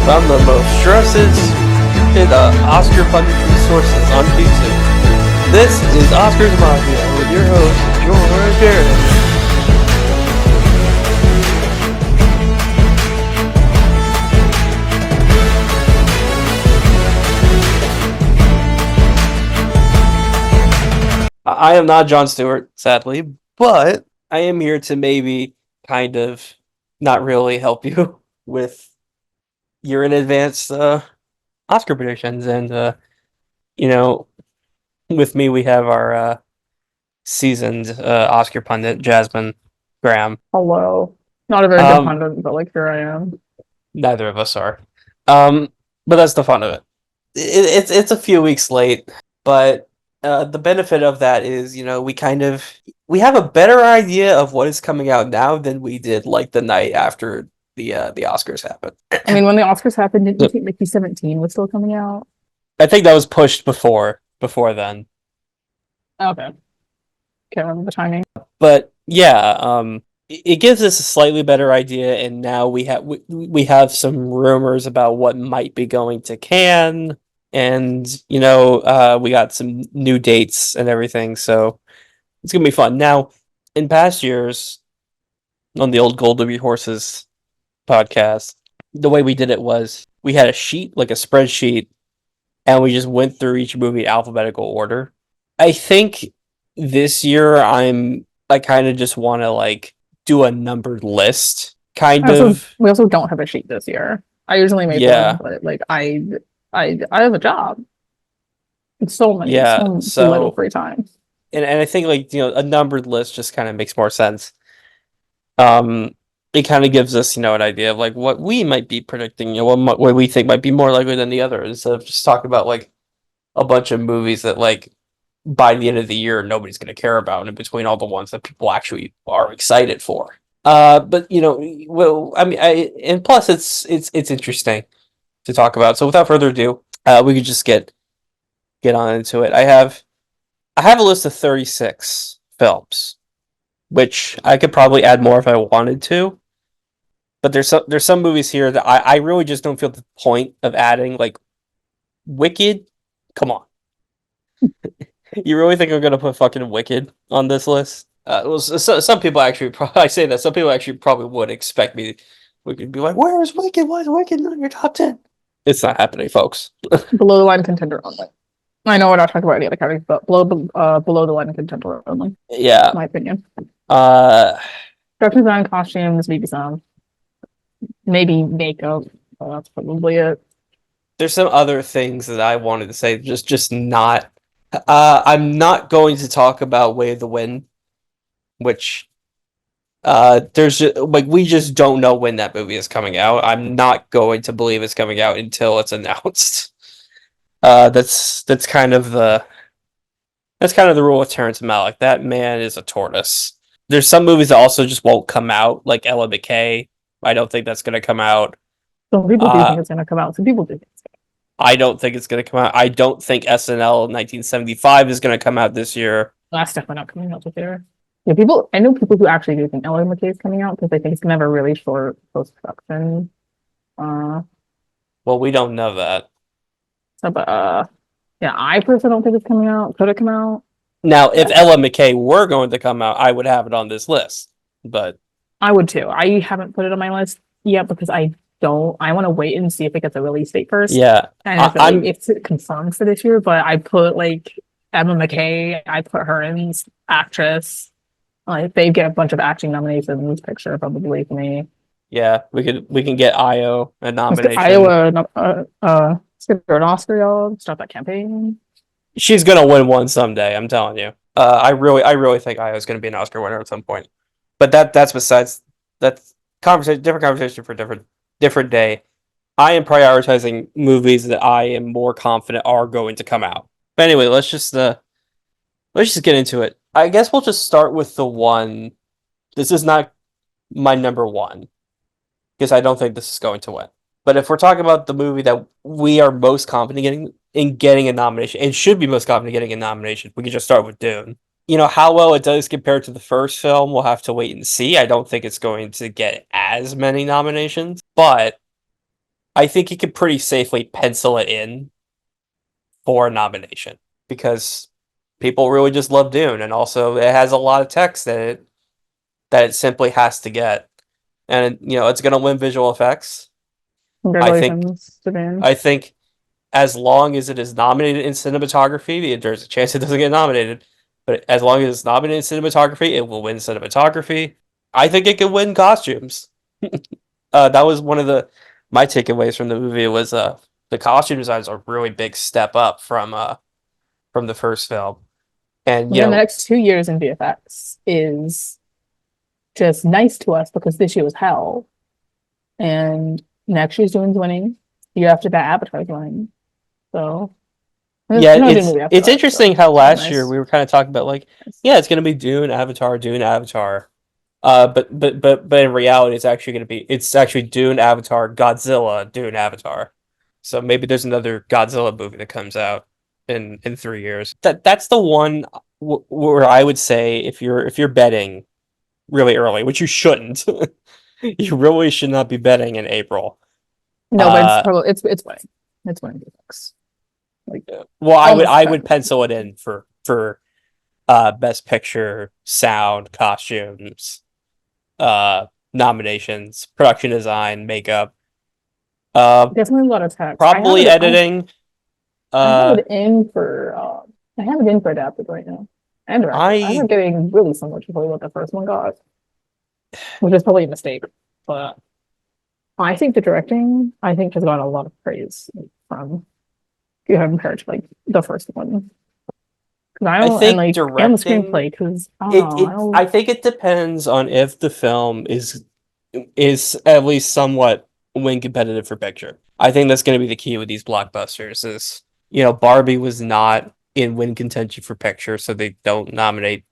from the most trusted Oscar punditry sources on YouTube. This is Oscars Mafia with your host, George Aaron. I am not Jon Stewart, sadly, but I am here to maybe kind of not really help you with your in advance Oscar predictions. And, with me, we have our seasoned Oscar pundit, Jasmine Graham. Hello. Not a very good Um, pundit, but like here I am. Neither of us are. But that's the fun of it. It's a few weeks late, but the benefit of that is, we have a better idea of what is coming out now than we did like the night after the Oscars happened. I mean, when the Oscars happened, didn't you So, think Mickey 17 was still coming out? I think that was pushed before then. Okay. Can't remember the timing. But yeah, it gives us a slightly better idea, and now we have some rumors about what might be going to Cannes, and we got some new dates and everything, so it's gonna be fun. Now, in past years, on the old Gold Derby Horses podcast, the way we did it was we had a sheet, like a spreadsheet, and we just went through each movie in alphabetical order. I think this year I kind of just want to like do a numbered list, kind of. We also don't have a sheet this year. I usually make one, Yeah, but like I have a job. It's yeah. so little So, free time. and I think like a numbered list just kind of makes more sense. Um, it kind of gives us an idea of like what we might be predicting, what we think might be more likely than the other, instead of just talking about like a bunch of movies that like by the end of the year nobody's going to care about, in between all the ones that people actually are excited for. But well, I mean, and plus it's interesting to talk about. So without further ado, we could just get on into it. I have a list of 36 films, which I could probably add more if I wanted to. But there's some movies here that I really just don't feel the point of adding. Like Wicked, come on. You really think I'm gonna put fucking Wicked on this list? Well, some people actually I say that some people actually probably would expect me. We could be like, "Where is Wicked? Why is Wicked not in your top 10?" It's not happening, folks. Below the line contender only. I know we're not talking about any other categories, but below the line contender only, Yeah. my opinion. Uh, Production design, costumes, maybe some, maybe makeup. That's probably it. there's some other things that I wanted to say, just not. I'm not going to talk about Way of the Wind, which there's just, like, we just don't know when that movie is coming out. I'm not going to believe it's coming out until it's announced. That's kind of the rule with Terrence Malick. That man is a tortoise. There's some movies that also just won't come out, like Ella McKay. I don't think that's going to come out. Some people do Uh, think it's gonna come out. Some people do think it's I don't think it's going to come out. I don't think SNL 1975 is going to come out this year. that's definitely not coming out this year. Yeah, I know people who actually do think Ella McKay is coming out because they think it's gonna have a really short post production. Uh, Well, we don't know that. but yeah, I personally don't think it's coming out. Could it come out? Now, if Yes, Ella McKay were going to come out, I would have it on this list. But I would too. I haven't put it on my list yet because I don't. I want to wait and see if it gets a release date first, yeah, and I'm if it confirms for this year. But I put like Emma McKay. I put her in actress. Like they get a bunch of acting nominations in this picture probably for me. yeah, we can get Io a Let's get nomination. Iowa. Let's get her an Oscar, y'all. Start that campaign. She's gonna win one someday. I'm telling you. I really think Io's gonna be an Oscar winner at some point. But that's besides that's conversation. Different conversation for different day. I am prioritizing movies that I am more confident are going to come out. But anyway, let's just get into it. I guess we'll just start with the one. This is not my number one because I don't think this is going to win. But if we're talking about the movie that we are most confident getting a nomination, and should be most confident getting a nomination, we can just start with Dune. How well it does compared to the first film, we'll have to wait and see. I don't think it's going to get as many nominations, but I think you could pretty safely pencil it in for a nomination because people really just love Dune, and also it has a lot of text that it simply has to get, and it's going to win visual effects. I think Congratulations, Japan. I think as long as it is nominated in cinematography, there's a chance it doesn't get nominated. But as long as it's nominated in cinematography, it will win cinematography. I think it could win costumes. That was one of my takeaways from the movie was the costume designs are a really big step up from the first film. And And then the next 2 years in VFX is just nice to us because this year was hell. And next year's Dune's winning. Year after that, Avatar's winning. So there's yeah, no Dune movie after it's that. interesting So how that's last year nice. we were kind of talking about like, yeah, it's gonna be Dune, Avatar, Dune, Avatar. But in reality, it's actually Dune, Avatar, Godzilla, Dune, Avatar. So maybe there's another Godzilla movie that comes out in 3 years. That's the one where I would say if you're betting really early, which you shouldn't, you really should not be betting in April. No, but it's Uh, probably it's winning. It's winning VFX. Like well, almost I would that. pencil it in for best picture, sound, costumes, uh nominations, production design, makeup, uh Definitely a lot of text. probably editing. I have Uh it in for I have it in for adapted right now. And directed. I I am getting really so much for what the first one got, which is probably a mistake. But I think the directing, I think, has gotten a lot of praise from compared to like the first one. Because I I don't, and think like, and the directing screenplay, because I don't know, I I don't, think it depends on if the film is at least somewhat win competitive for picture. I think that's going to be the key with these blockbusters is, Barbie was not in win contention for picture, so they don't nominate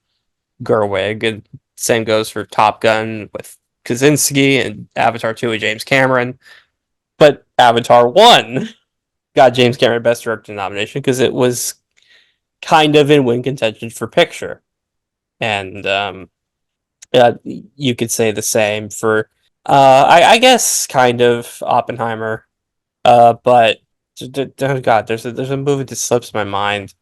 Gerwig, and same goes for Top Gun with Kaczynski and Avatar 2 with James Cameron. But Avatar 1 got James Cameron Best Director nomination because it was kind of in win contention for picture. And you could say the same for, I guess, kind of Oppenheimer. But oh God, there's a movie that slips my mind.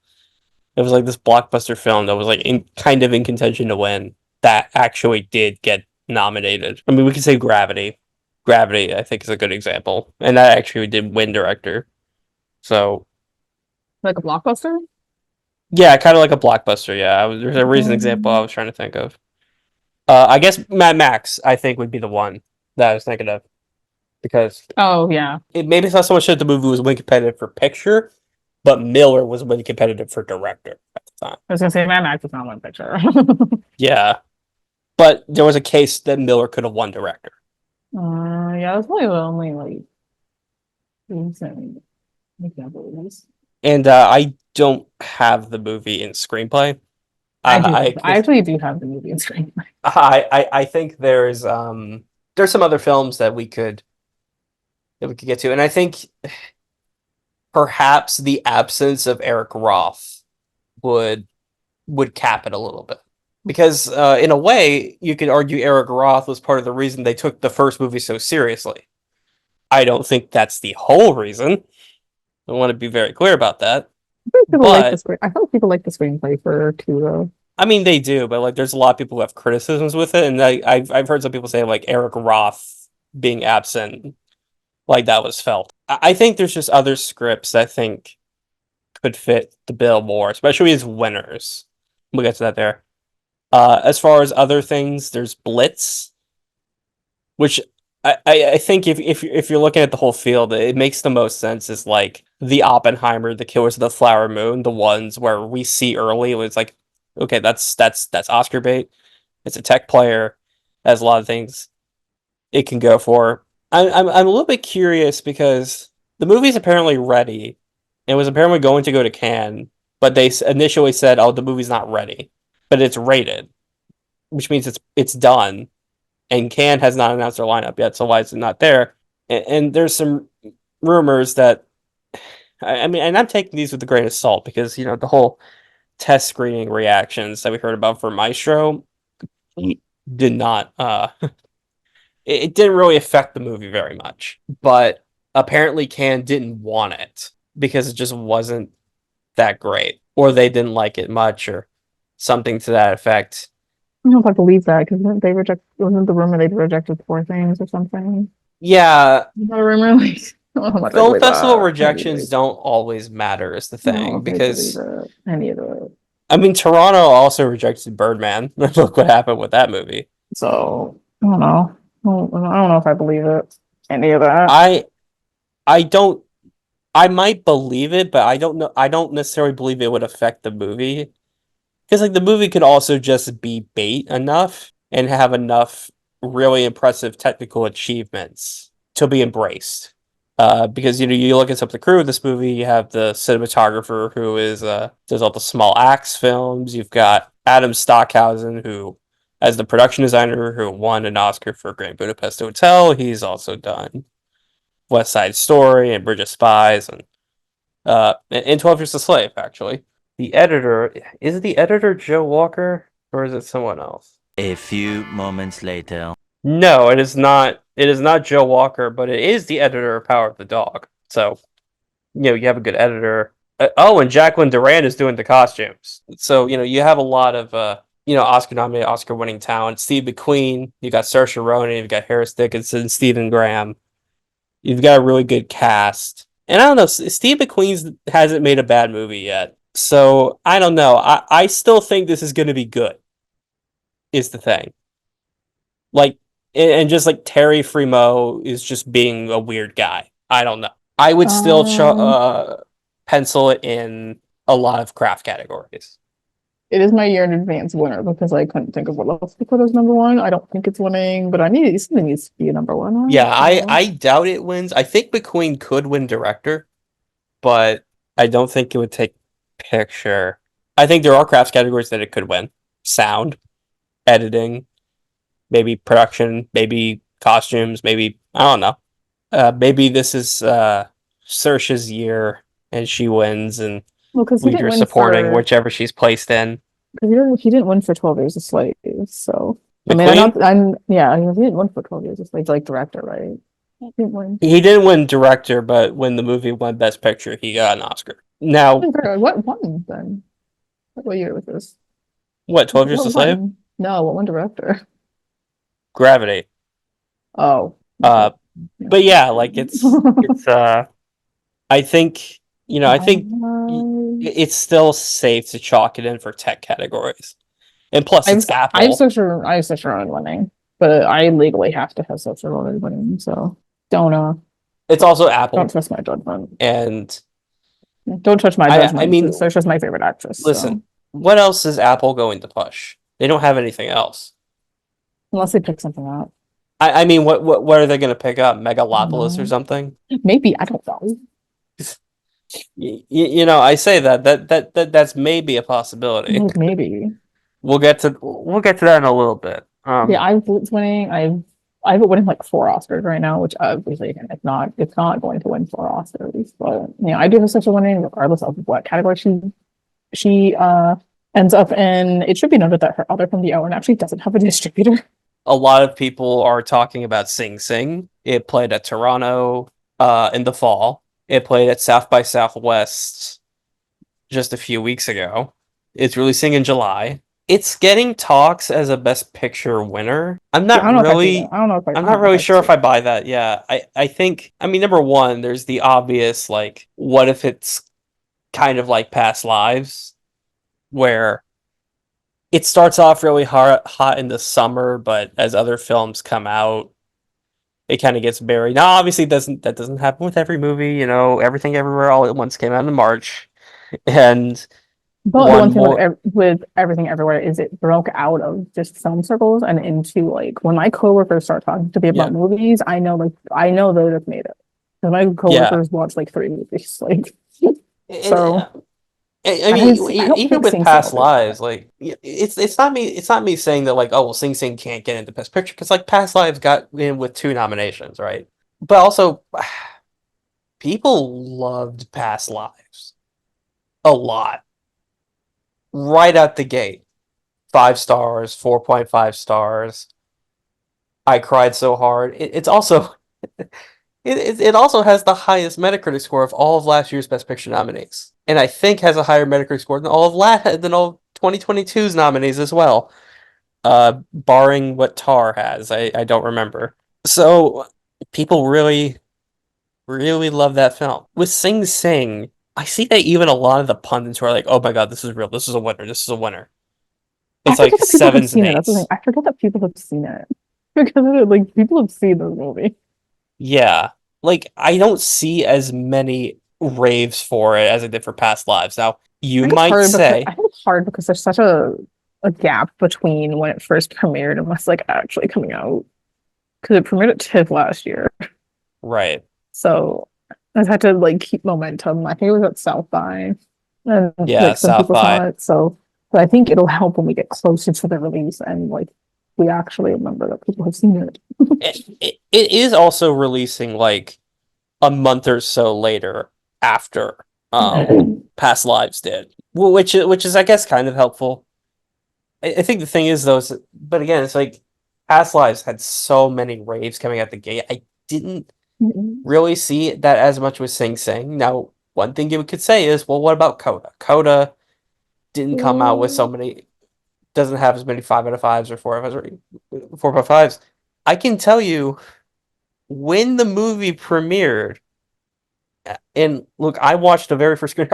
It was like this blockbuster film that was like kind of in contention to win that actually did get nominated. I mean, we could say Gravity. Gravity, I think, is a good example, and that actually did win director. So like a blockbuster. yeah, kind of like a blockbuster. Yeah, there's a recent example I Um, was trying to think of. I guess Mad Max, I think, would be the one that I was thinking of because oh yeah, maybe it's not so much that the movie was win competitive for picture, but Miller was win competitive for director at the time. I was gonna say Mad Max is not one picture. Yeah, but there was a case that Miller could have won director. Yeah, that's probably the only like recent examples. And I don't have the movie in screenplay. I do have, I I actually do have the movie and screen. I think there's some other films that we could get to, and I think perhaps the absence of Eric Roth would cap it a little bit because in a way you could argue Eric Roth was part of the reason they took the first movie so seriously. I don't think that's the whole reason. I want to be very clear about that. People like the But screen. I thought people like the screenplay for two though. I mean, they do, but like, there's a lot of people who have criticisms with it, and I've heard some people say like Eric Roth being absent, like that was felt. I think there's just other scripts that I think could fit the bill more, especially as winners. We'll get to that there. As far as other things, there's Blitz, which I think if you're looking at the whole field, it makes the most sense. Is like the Oppenheimer, the Killers of the Flower Moon, the ones where we see early. It's like, okay, that's Oscar bait. It's a tech player, has a lot of things it can go for. I'm a little bit curious because the movie's apparently ready. It was apparently going to go to Cannes, but they initially said, "Oh, the movie's not ready," but it's rated, which means it's done. And Cannes has not announced their lineup yet, so why is it not there? And there's some rumors that I mean, and I'm taking these with a grain of salt because the whole test screening reactions that we heard about for Maestro did not it didn't really affect the movie very much. But apparently Cannes didn't want it because it just wasn't that great, or they didn't like it much, or something to that effect. I don't know if I believe that because wasn't the rumor they rejected Poor Things or something? Yeah, Is that a rumor? Like, I don't know how much I film believe festival that. Maybe rejections like, don't always matter is the I don't know thing, if I believe because it. Any of it. I mean Toronto also rejected Birdman. Look what happened with that movie. So I don't know. I don't know if I believe it. Any of that. I I don't I might believe it, but I don't know. I don't necessarily believe it would affect the movie, because like the movie could also just be bait enough and have enough really impressive technical achievements to be embraced. Because you look at some of the crew of this movie, you have the cinematographer who is does all the Small Axe films. You've got Adam Stockhausen, who as the production designer, who won an Oscar for Grand Budapest Hotel. He's also done West Side Story and Bridge of Spies, and 12 Years a Slave, actually. The editor, is the editor Joe Walker, or is it someone else? A few moments later. No, it is not. It is not Joe Walker, but it is the editor of Power of the Dog. So, you have a good editor. Oh, and Jacqueline Duran is doing the costumes. So, you have a lot of Oscar nominated, Oscar winning talent. Steve McQueen, you got Saoirse Ronan, you've got Harris Dickinson, Stephen Graham. You've got a really good cast. And I don't know, Steve McQueen hasn't made a bad movie yet. So I don't know. I still think this is going to be good, is the thing. Like, and just like Terry Fremo is just being a weird guy. I don't know. I would still Um, pencil it in a lot of craft categories. it is my year in advance winner because I couldn't think of what else to put as number one. I don't think it's winning, but something needs to be a number one, Yeah, right? So I doubt it wins. I think McQueen could win director, but I don't think it would take picture. I think there are crafts categories that it could win. Sound, editing, maybe production, maybe costumes, maybe I don't know. Maybe this is Saoirse's year and she wins, and well, because he didn't we're win supporting for whichever she's placed in. because he didn't win for 12 Years a Slave. So I mean, McQueen, I'm yeah, he didn't win for 12 Years a Slave, like director, right? He didn't win. he didn't win director, but when the movie won Best Picture, he got an Oscar. Now, What won then? What year was this? what, 12 Years a What Slave? won? No, what won director? Gravity. Oh, okay. Uh, but yeah, like it's I think I think it's still safe to chalk it in for tech categories. And plus I've it's Apple. I have Saoirse Ronan winning, but I legally have to have Saoirse Ronan winning. So don't It's also don't Apple. trust my judgment. And Don't trust my I judgment mean, because Saoirse's my favorite actress. So listen, what else is Apple going to push? They don't have anything else. unless they pick something up, I mean, what are they going to pick up? I don't Megalopolis or know. something? Maybe I don't know. I say that's maybe a possibility. Maybe. We'll get to that in a little bit. Yeah, it's winning. I have it winning like four Oscars right now, which obviously again it's not going to win four Oscars, but I do have such a winning regardless of what category she ends up in. It should be noted that her other film, The Hour, actually doesn't have a distributor. A lot of people are talking about Sing Sing. It played at Toronto in the fall. It played at South by Southwest just a few weeks ago. It's releasing in July. It's getting talks as a Best Picture winner. Yeah, I don't know if I see that. I I'm don't not know if really I sure see if it. I buy that. Yeah, I think, I mean, number one, there's the obvious, like, what if it's kind of like Past Lives, where it starts off really hot in the summer, but as other films come out, it kind of gets buried. Now, obviously, that doesn't happen with every movie. Everything Everywhere All at Once came out in March, and But the one one thing with more. with Everything Everywhere is it broke out of just film circles and into like when my coworkers start talking to me about Yeah, movies, I know they just made it. Because my yeah, coworkers watch like three movies. Like and so I mean, I don't even think with Sing Sing will Past do that. Lives, like it's not me saying that, like, oh well, Sing Sing can't get into Best Picture, because like Past Lives got in with two nominations, right? But also, people loved Past Lives a lot right out the gate. 5 stars, 4.5 stars. I cried so hard. It's also It also has the highest Metacritic score of all of last year's Best Picture nominees, and I think has a higher Metacritic score than all 2022's nominees as well. Barring what Tar has, I don't remember. So people really, really love that film. With Sing Sing, I see that even a lot of the pundits who are like, "Oh my God, this is real. This is a winner. This is a winner." I It's like forget that people have sevens and seen it. That's the thing. eights. I forget that people have seen it because like people have seen this movie. Yeah, like I don't see as many raves for it as I did for Past Lives. Now, you I think it's might hard because say, I think it's hard because there's such a gap between when it first premiered and what's like actually coming out. Because it premiered at TIFF last year, right? so I've had to like keep momentum. I think it was at South by, and Yeah, like some South people by. saw it. So, but I think it'll help when we get closer to the release and like we actually remember that people have seen it. It is also releasing like a month or so later after Past Lives did, which is I guess kind of helpful. I think the thing is though, but again, it's like Past Lives had so many raves coming out the gate. I didn't really see that as much with Sing Sing. Now, one thing you could say is, well, what about Coda? Coda didn't come out with so many, doesn't have as many 5 out of 5s or 4 out of 5s. I can tell you when the movie premiered, and look, I watched the very first screen.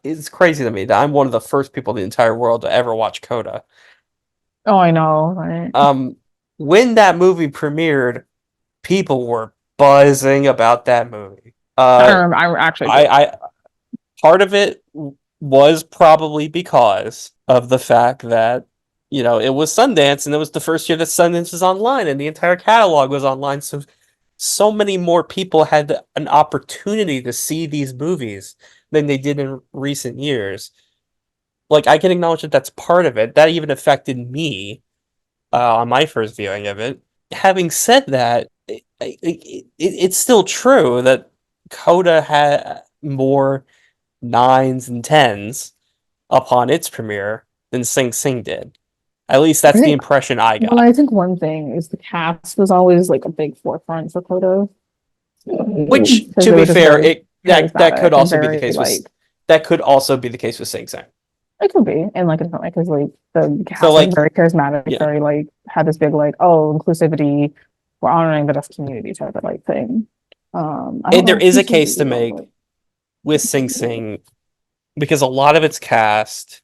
It's crazy to me that I'm one of the first people in the entire world to ever watch Coda. Oh, I know, right? Um, when that movie premiered, people were buzzing about that movie. I remember. I actually do. I part of it was probably because of the fact that it was Sundance and it was the first year that Sundance was online and the entire catalog was online, so many more people had an opportunity to see these movies than they did in recent years. Like I can acknowledge that that's part of it. That even affected me on my first viewing of it. Having said that, it's still true that Coda had more nines and tens upon its premiere than Sing Sing did. At least I that's the think. impression I Well, got. I think one thing is the cast was always like a big forefront for Kodo Which, because to they were be just fair, very it that charismatic could and also be the very case with like Sing Sing. it could be and like a different way because like the So cast was like very charismatic, yeah, very like had this big like oh inclusivity, we're honoring the deaf community type of like thing. I don't and there know is who a she case to is on make with Sing Sing because a lot of its cast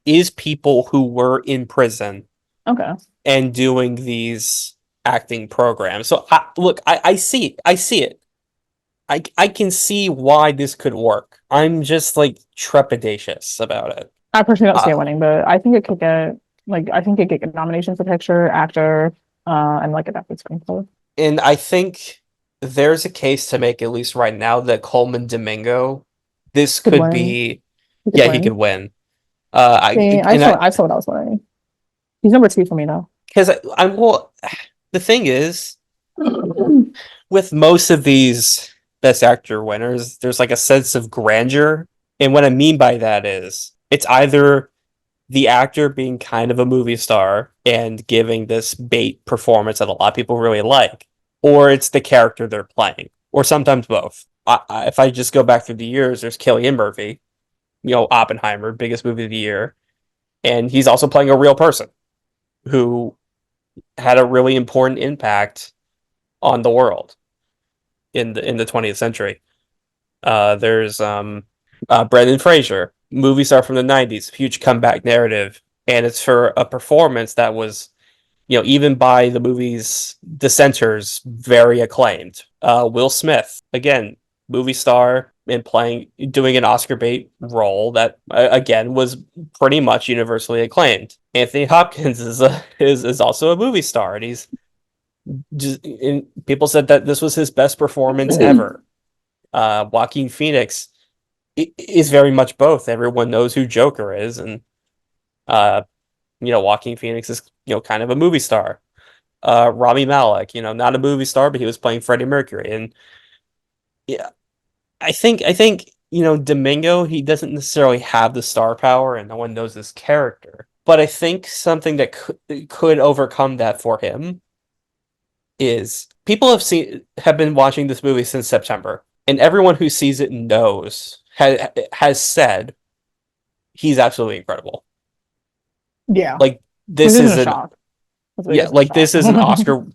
is people who were in prison okay. and doing these acting programs. So look, I see I see it. I can see why this could work. I'm just like trepidatious about it. I personally don't see Uh, it winning, but I think it could get like I think it could get nominations for picture, actor, and like adapted screenplay. and I think there's a case to make, at least right now, that Coleman Domingo, this Could could win. be, He could yeah, he could win. win. See, And I saw what I was winning. He's number two for me though. because I'm well, the thing is, with most of these Best Actor winners, there's like a sense of grandeur, and what I mean by that is it's either the actor being kind of a movie star and giving this bait performance that a lot of people really like, or it's the character they're playing, or sometimes both. If I just go back through the years, there's Cillian Murphy, Oppenheimer, biggest movie of the year, and he's also playing a real person who had a really important impact on the world in the 20th century. There's Brendan Fraser, movie star from the 90s, huge comeback narrative, and it's for a performance that was, even by the movie's dissenters, very acclaimed. Will Smith, again, movie star and doing an Oscar bait role that again was pretty much universally acclaimed. Anthony Hopkins is also a movie star, and he's just and people said that this was his best performance ever. Joaquin Phoenix is very much both. Everyone knows who Joker is, and uh, Joaquin Phoenix is kind of a movie star. Rami Malek, not a movie star, but he was playing Freddie Mercury, and yeah, I think Domingo, he doesn't necessarily have the star power, and no one knows his character. But I think something that could overcome that for him is people have been watching this movie since September, and everyone who sees it has said he's absolutely incredible. Yeah. Like This this isn't is a an shock. This really yeah, isn't a like shock. this is an Oscar.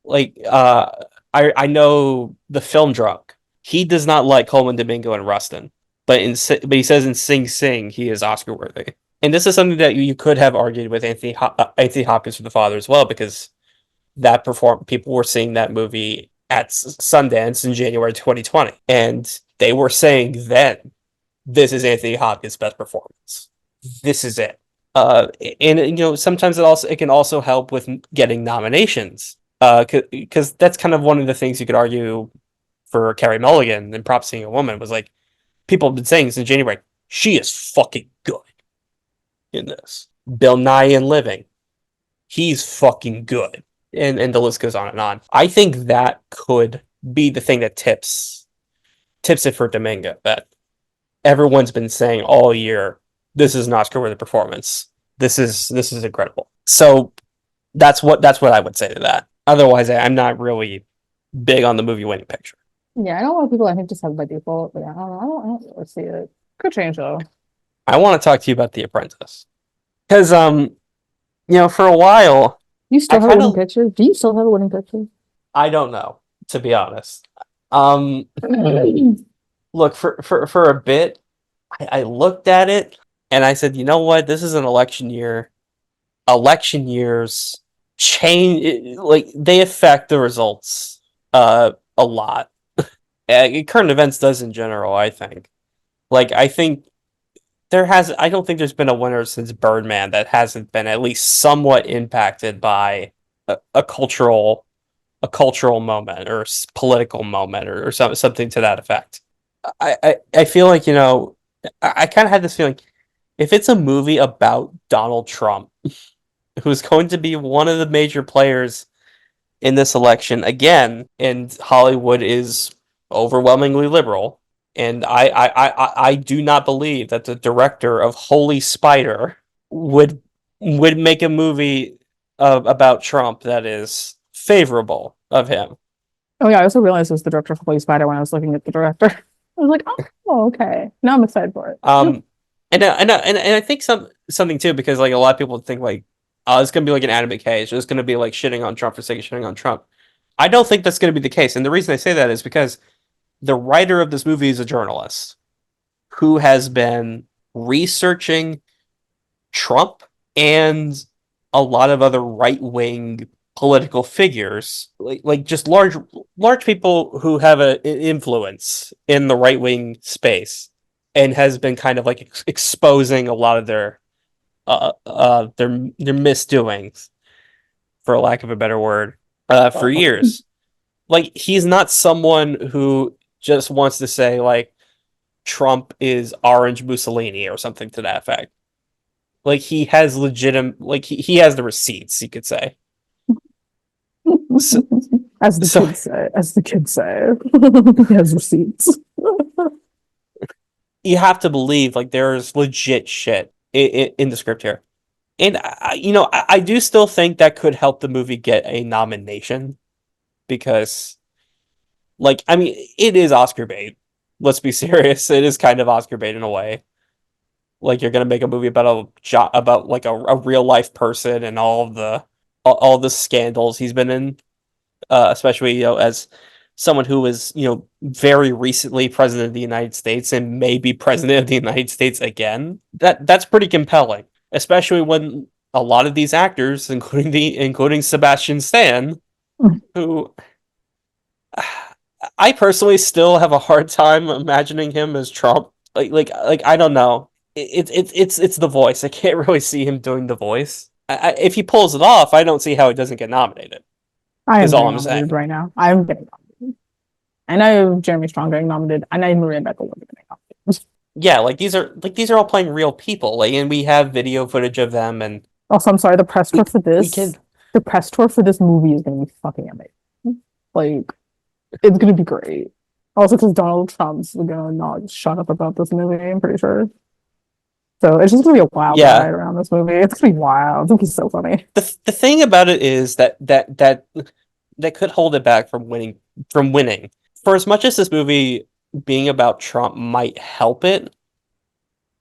Like I know the film drunk. He does not like Coleman Domingo and Rustin, but he says in Sing Sing he is Oscar worthy. And this is something that you could have argued with Anthony Hopkins for The Father as well, because people were seeing that movie at Sundance in January 2020, and they were saying then, this is Anthony Hopkins' best performance. This is it. And sometimes it can also help with getting nominations. Because that's kind of one of the things you could argue for Carey Mulligan and Prop Seeing a Woman was like, people have been saying since January, she is fucking good in this. Bill Nye in Living, he's fucking good. And the list goes on and on. I think that could be the thing that tips it for Domingo, that everyone's been saying all year, this is an Oscar worthy performance. This is incredible. So that's what I would say to that. Otherwise, I'm not really big on the movie winning picture. Yeah, I know a lot of people I think just have by default, but yeah, I don't really see it. Could change though. I want to talk to you about The Apprentice. Because for a while, You still I have a winning kinda picture? Do you still have a winning picture? I don't know, to be honest. Look, for a bit, I looked at it and I said, you know what? This is an election year. Election years change, like they affect the results a lot. Current events does in general, I think. Like I don't think there's been a winner since Birdman that hasn't been at least somewhat impacted by a cultural moment or political moment or something to that effect. I feel like, I kind of had this feeling, if it's a movie about Donald Trump, who's going to be one of the major players in this election again, and Hollywood is overwhelmingly liberal, and I do not believe that the director of Holy Spider would make a movie about Trump that is favorable of him. Oh yeah, I also realized it was the director of Holy Spider when I was looking at the director. I was like, oh, okay. Now I'm excited for it. And I think something too, because like a lot of people think like, oh, it's gonna be like an Adam McKay. It's just gonna be like shitting on Trump for sake of shitting on Trump. I don't think that's gonna be the case, and the reason I say that is because the writer of this movie is a journalist who has been researching Trump and a lot of other right wing political figures, like just large people who have an influence in the right wing space, and has been kind of like exposing a lot of their misdoings, for lack of a better word, for years. Like, he's not someone who just wants to say like Trump is orange Mussolini or something to that effect. Like, he has legitimate, like he has the receipts, you could say. So, As the so kids say, he has receipts. you have to believe like there's legit shit in the script here, and I do still think that could help the movie get a nomination, because, like, I mean, it is Oscar bait. Let's be serious. It is kind of Oscar bait in a way. Like, you're gonna make a movie about like a real life person and all the scandals he's been in, especially as someone who was very recently president of the United States and maybe president of the United States again. That's pretty compelling, especially when a lot of these actors, including Sebastian Stan, who I personally still have a hard time imagining him as Trump. Like I don't know. It's the voice. I can't really see him doing the voice. If he pulls it off, I don't see how he doesn't get nominated. I am Is all getting I'm saying. nominated right now. I'm getting nominated. I know Jeremy Strong getting nominated. I know Maria Beckle getting nominated. Yeah, like these are all playing real people. Like, and we have video footage of them, and Also, I'm sorry, the press tour for we this, can. the press tour for this movie is gonna be fucking amazing. Like, it's gonna be great. Also, because Donald Trump's gonna not shut up about this movie, I'm pretty sure. So it's just gonna be a wild Yeah. ride around this movie. It's gonna be wild. It's gonna be so funny. The thing about it is that could hold it back from winning. For as much as this movie being about Trump might help it,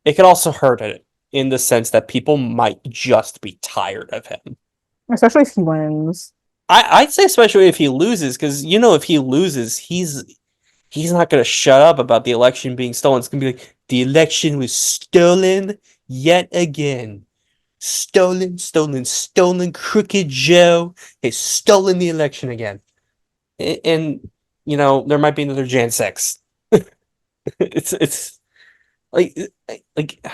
it could also hurt it in the sense that people might just be tired of him. Especially if he wins. I'd say especially if he loses, because if he loses, he's not gonna shut up about the election being stolen. It's gonna be like the election was stolen yet again. Stolen, stolen, stolen. Crooked Joe has stolen the election again. And there might be another Jan 6. It's like like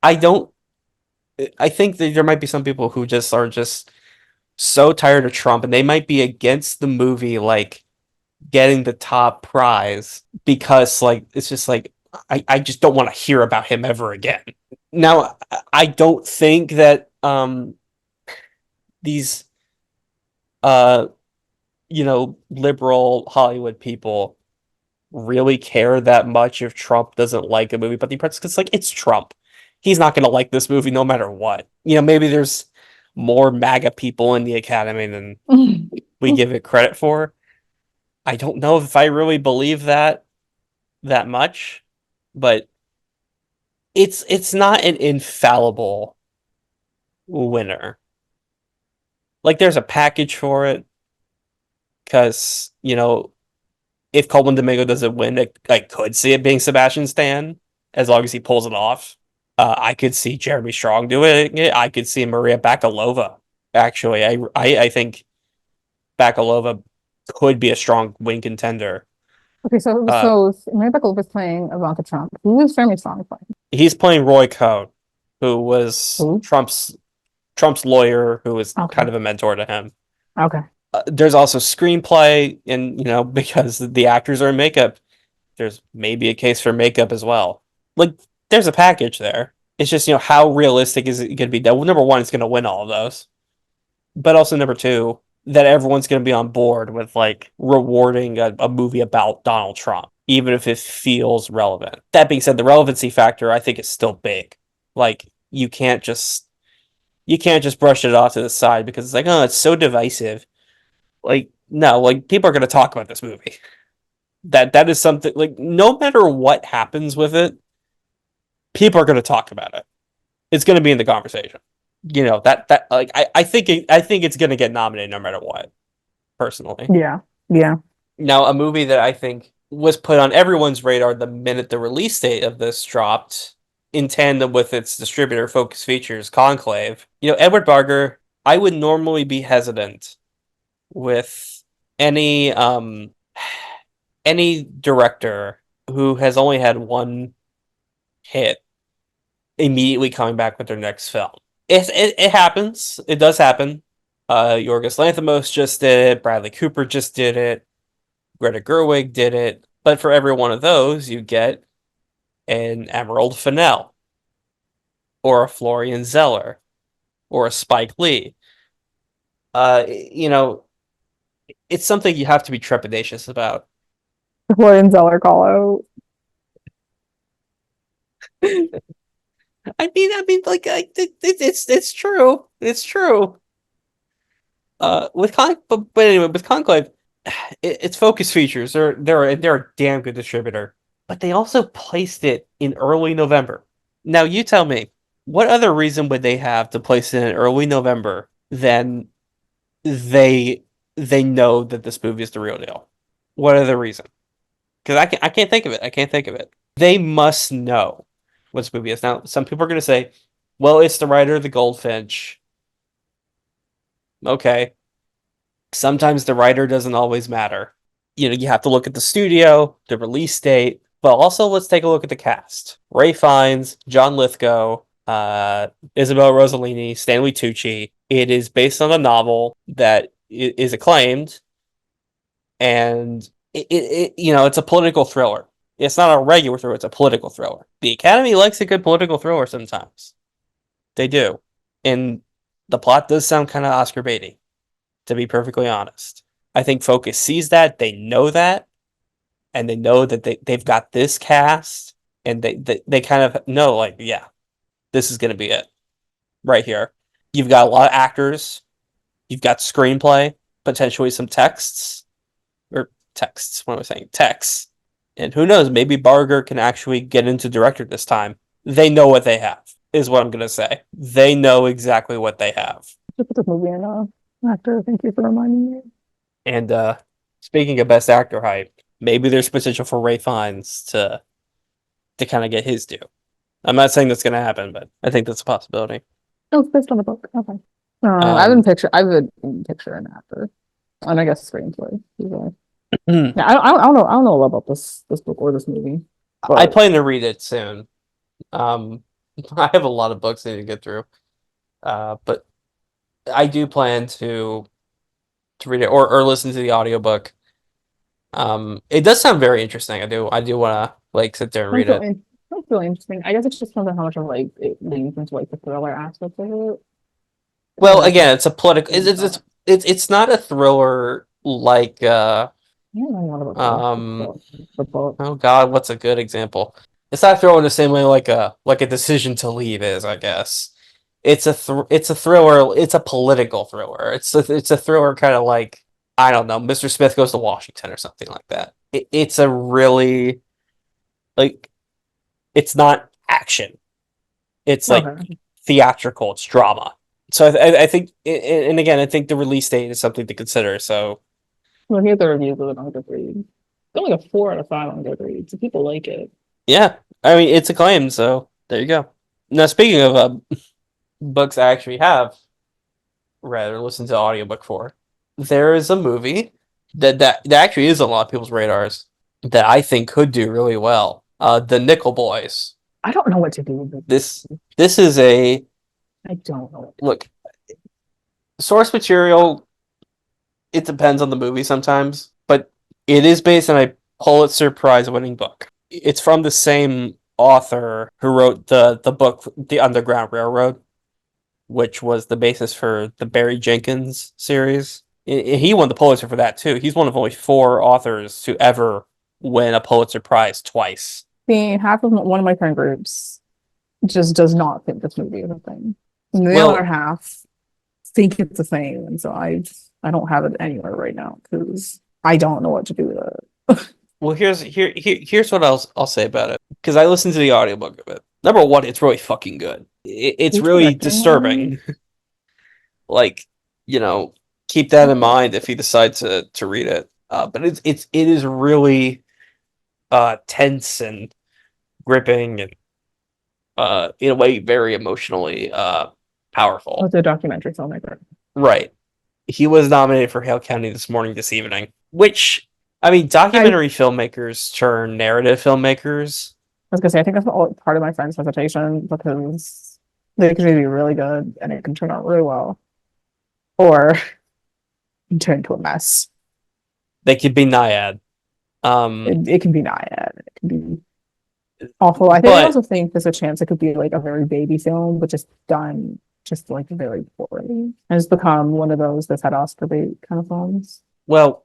I don't I think that there might be some people who just are just so tired of Trump and they might be against the movie like getting the top prize because like it's just like I just don't want to hear about him ever again. Now I don't think that these uh liberal Hollywood people really care that much if Trump doesn't like a movie, but the press because like it's Trump. He's not gonna like this movie no matter what. Maybe there's more MAGA people in the Academy than we give it credit for. I don't know if I really believe that much, but it's not an infallible winner. Like there's a package for it because if Coleman Domingo doesn't win, I could see it being Sebastian Stan as long as he pulls it off. I could see Jeremy Strong doing it. I could see Maria Bakalova. Actually, I think Bakalova could be a strong win contender. Okay, so Uh, Mary Beckle was playing Ivanka Trump. Who is Jeremy Strong playing? he's playing Roy Cohn, who was Who? Trump's lawyer, who was Okay. kind of a mentor to him. Okay. There's also screenplay, and because the actors are in makeup, there's maybe a case for makeup as well. Like, there's a package there. It's just how realistic is it going to be? That number one, it's going to win all of those, but also number two, that everyone's going to be on board with like rewarding a movie about Donald Trump, even if it feels relevant. That being said, the relevancy factor I think is still big. Like you can't just brush it off to the side because it's like, oh, it's so divisive. Like no, like people are going to talk about this movie. That is something like no matter what happens with it, people are going to talk about it. It's going to be in the conversation. That like I think it's going to get nominated no matter what. Personally, Yeah. Yeah. now a movie that I think was put on everyone's radar the minute the release date of this dropped, in tandem with its distributor Focus Features Conclave. Edward Barger. I would normally be hesitant with any any director who has only had one hit immediately coming back with their next film. It happens. It does happen. Yorgos Lanthimos just did it. Bradley Cooper just did it. Greta Gerwig did it. But for every one of those, you get an Emerald Fennell or a Florian Zeller or a Spike Lee. It's something you have to be trepidatious about. Florian Zeller call out. It's true. It's true. But anyway, with Conclave, it's Focus Features. They're a damn good distributor, but they also placed it in early November. Now you tell me, what other reason would they have to place it in early November than they they know that this movie is the real deal? What other reason? Because I can't think of it. I can't think of it. They must know what this movie is. Now, some people are going to say, "Well, it's the writer of the Goldfinch." Okay, sometimes the writer doesn't always matter. You have to look at the studio, the release date, but also let's take a look at the cast. Ray Fiennes, John Lithgow, Isabel Rossellini, Stanley Tucci. It is based on a novel that is acclaimed, and it's a political thriller. It's not a regular thriller; it's a political thriller. The Academy likes a good political thriller sometimes. They do, and the plot does sound kind of Oscar baity, to be perfectly honest. I think Focus sees that, they know that, and they know that they've got this cast and they kind of know, like, yeah, this is going to be it right here. You've got a lot of actors, you've got screenplay, potentially some texts, or texts. What am I saying? Texts, and who knows? Maybe Barger can actually get into director this time. They know what they have, is what I'm going to say. They know exactly what they have. Just put this movie in actor. Thank you for reminding me. And speaking of best actor hype, maybe there's potential for Ray Fiennes to kind of get his due. I'm not saying that's going to happen, but I think that's a possibility. Oh, it's based on the book. Okay. I would picture an actor, and I guess screenplay. Yeah, I don't know. I don't know a lot about this book or this movie. But I plan to read it soon. I have a lot of books I need to get through, but I do plan to read it or listen to the audiobook. It does sound very interesting. I do want to like sit there and read it. That's really interesting. I guess it just depends on how much of like it leans into like the thriller aspect of it. Well, again, it's a political. It's not a thriller like I don't know a lot about the book. oh God, what's a good example? It's not throwing the same way like a Decision to Leave is, I guess. It's a thriller. It's a political thriller. It's a thriller kind of like, I don't know, Mr. Smith Goes to Washington or something like that. It's a really, like, it's not action. It's like theatrical. It's drama. So I think, and again, I think the release date is something to consider. So Looking at the reviews of it on Goodreads, it's got like a 4 out of 5 on Goodreads. So people like it. yeah, I mean, it's acclaimed. So there you go. Now, speaking of books I actually have read or listened to audiobook for, there is a movie that actually is on a lot of people's radars that I think could do really well. The Nickel Boys. I don't know what to do with it. This is a I don't know what to look. Source material, it depends on the movie sometimes, but it is based on a Pulitzer Prize winning book. It's from the same author who wrote the book The Underground Railroad, which was the basis for the Barry Jenkins series. He won the Pulitzer for that too. He's one of only 4 authors to ever win a Pulitzer Prize twice. See, half of one of my friend groups just does not think this movie is a thing. And the other half think it's a thing, and so I don't have it anywhere right now because I don't know what to do with it. Well, here's what I'll say about it, because I listened to the audiobook of it. Number one, it's really fucking good. It's really disturbing. Like, keep that in mind if you decide to read it. But it is really tense and gripping and in a way very emotionally powerful. It's a documentary filmmaker. Right. He was nominated for Hale County this evening, which, I mean, documentary filmmakers turn narrative filmmakers. I was gonna say, I think that's part of my friend's hesitation, because they can be really good and it can turn out really well, or turn into a mess. They could be Naiad. It can be Naiad. It can be awful. I also think there's a chance it could be like a very baby film, but just done just like very poorly, and it's become one of those that's had Oscar bait kind of films. Well,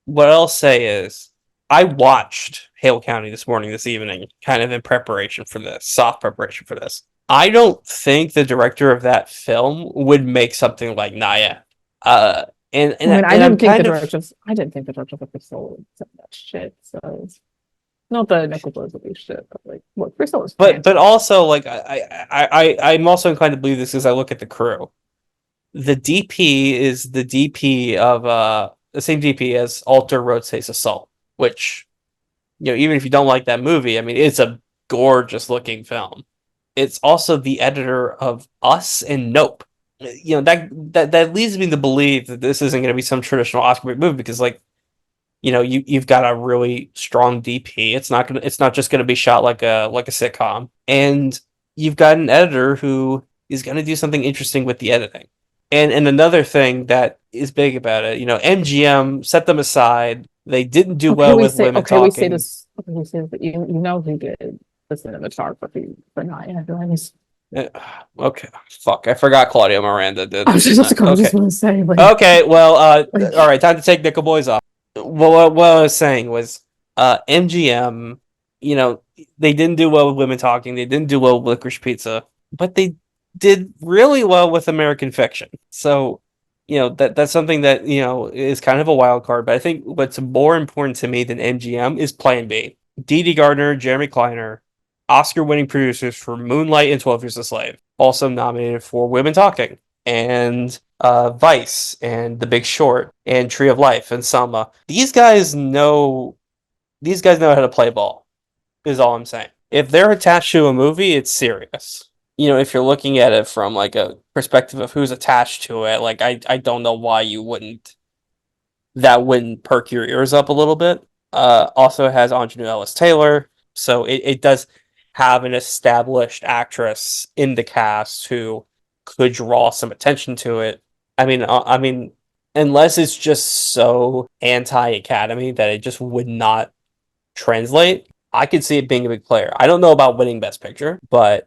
what I'll say is, I watched Hale County this evening, kind of in preparation for this, soft preparation for this. I don't think the director of that film would make something like Naiad. I didn't think the director of Crystal said that shit. So not that Nickel Boys would be shit, but like, what Crystal is. But also, like, I'm also inclined to believe this as I look at the crew. The DP is the DP of the same DP as Alter Rotates Assault, which, even if you don't like that movie, I mean, it's a gorgeous looking film. It's also the editor of Us and Nope. That leads me to believe that this isn't going to be some traditional Oscar bait movie, because, like, you've got a really strong DP. It's not just gonna be shot like a sitcom, and you've got an editor who is gonna do something interesting with the editing. And another thing that is big about it, MGM set them aside. They didn't do well with women talking. We say this, but you know who did the cinematography for Naya, right? Okay, fuck, I forgot Claudio Miranda did. I was just going to say, like, okay, well, all right, time to take Nickel Boys off. Well, what I was saying was, MGM, they didn't do well with Women Talking. They didn't do well with Licorice Pizza, but they did really well with American Fiction. So, that's something that is kind of a wild card. But I think what's more important to me than MGM is Plan B. Dee Gardner, Jeremy Kleiner, Oscar-winning producers for Moonlight and 12 Years a Slave, also nominated for Women Talking, and Vice, and The Big Short, and Tree of Life, and Selma. These guys know how to play ball, is all I'm saying. If they're attached to a movie, it's serious. If you're looking at it from like a perspective of who's attached to it, like I don't know why that wouldn't perk your ears up a little bit. Also it has Aunjanue Ellis Taylor, so it does have an established actress in the cast who could draw some attention to it. I mean, unless it's just so anti-Academy that it just would not translate, I could see it being a big player. I don't know about winning Best Picture, but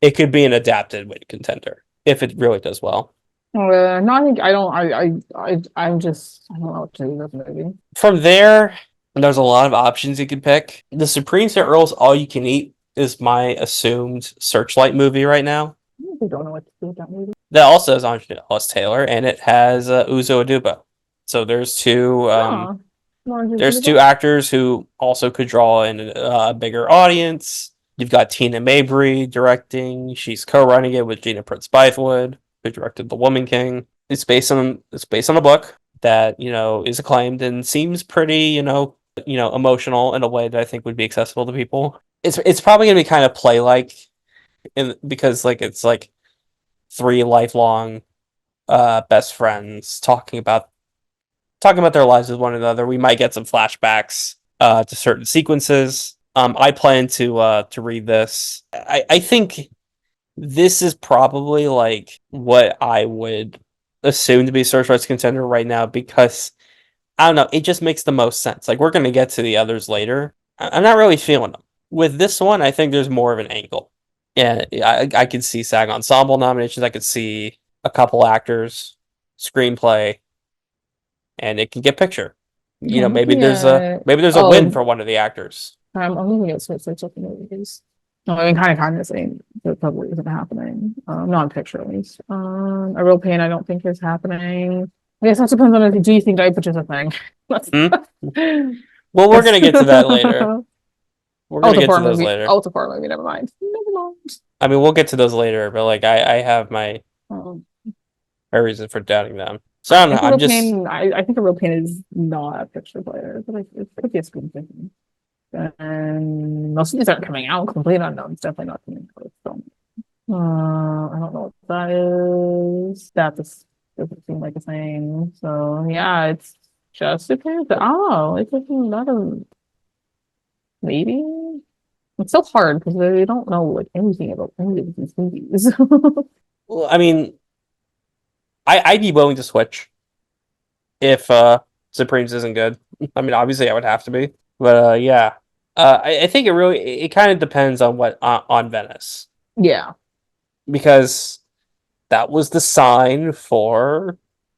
it could be an adapted win contender if it really does well. No, I think I don't. I'm just. I don't know what to do with this movie. From there's a lot of options you could pick. The Supreme St. Earl's All You Can Eat is my assumed Searchlight movie right now. I don't know what to do with that movie. That also has Aunjanue Ellis Taylor, and it has Uzo Aduba. So there's two. There's two actors who also could draw in a bigger audience. You've got Tina Mabry directing. She's co-writing it with Gina Prince Bythewood, who directed The Woman King. It's based on a book that is acclaimed and seems pretty emotional in a way that I think would be accessible to people. It's probably gonna be kind of play like, because like it's like three lifelong best friends talking about their lives with one another. We might get some flashbacks to certain sequences. I plan to read this. I think this is probably like what I would assume to be Searchlight's contender right now, because I don't know, it just makes the most sense. Like, we're gonna get to the others later. I'm not really feeling them. With this one, I think there's more of an angle. Yeah, I could see SAG Ensemble nominations. I could see a couple actors, screenplay, and it can get picture. Maybe there's a win for one of the actors. I'm looking at such movies. No, I mean, kind of saying that probably isn't happening. Not in picture at least. A Real Pain, I don't think is happening. I guess that depends on if do you think Night Bitch is a thing. Well, we're gonna get to that later. We're gonna get to those later. Oh, it's a horror movie. Never mind. I mean, we'll get to those later, but like I have my reason for doubting them. So I don't know. I think A Real Pain is not a picture player, but it could be a screenplay. And most of these aren't coming out. Complete Unknown's definitely not coming out. So, I don't know what that is. That doesn't seem like a thing. So yeah, it's just a character. Oh, it's not a maybe. It's so hard because they don't know like anything about any of these movies. Well, I mean, I'd be willing to switch if Supremes isn't good. I mean, obviously I would have to be, but yeah. I think it kind of depends on what on Venice. Yeah, because that was the sign for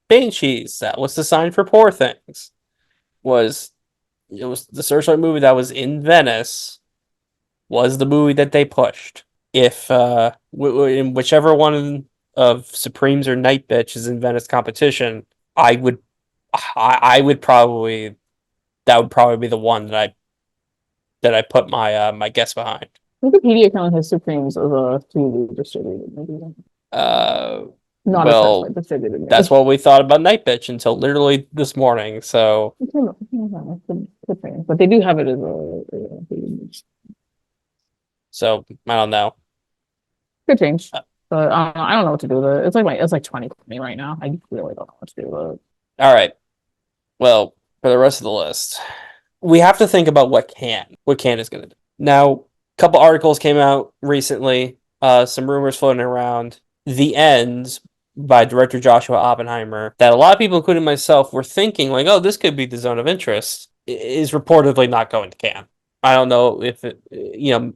Banshees. That was the sign for Poor Things. It was the Searchlight movie that was in Venice was the movie that they pushed. If in whichever one of Supremes or Night Bitch is in Venice competition, I would probably that would probably be the one that I put my guess behind. Wikipedia account has Supremes as a TV distributed movie. Not well, a distributed movie. That's what we thought about Night Bitch until literally this morning. So, but they do have it as a. So I don't know. Could change, but I don't know what to do with it. It's like 2020 right now. I really don't know what to do with it. All right. Well, for the rest of the list, we have to think about what Cannes is going to do. Now, a couple articles came out recently. Some rumors floating around. The End by director Joshua Oppenheimer, that a lot of people, including myself, were thinking like, oh, this could be the zone of interest, is reportedly not going to Cannes. I don't know if it,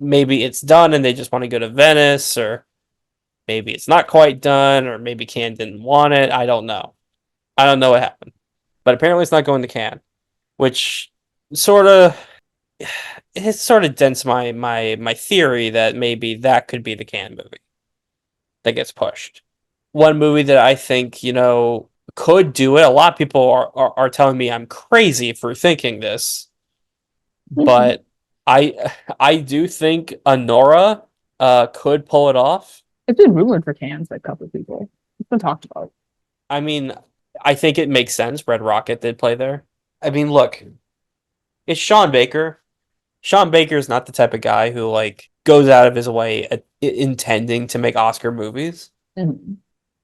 maybe it's done and they just want to go to Venice, or maybe it's not quite done, or maybe Cannes didn't want it. I don't know. I don't know what happened. But apparently it's not going to Cannes, which sort of, it sort of dents my theory that maybe that could be the Cannes movie that gets pushed. One movie that I think, could do it. A lot of people are telling me I'm crazy for thinking this, but I do think Honora could pull it off. It's been rumored for cans by a couple of people. It's been talked about. I mean, I think it makes sense. Red Rocket did play there. I mean, look, it's Sean Baker. Sean Baker is not the type of guy who like goes out of his way intending to make Oscar movies, Mhm.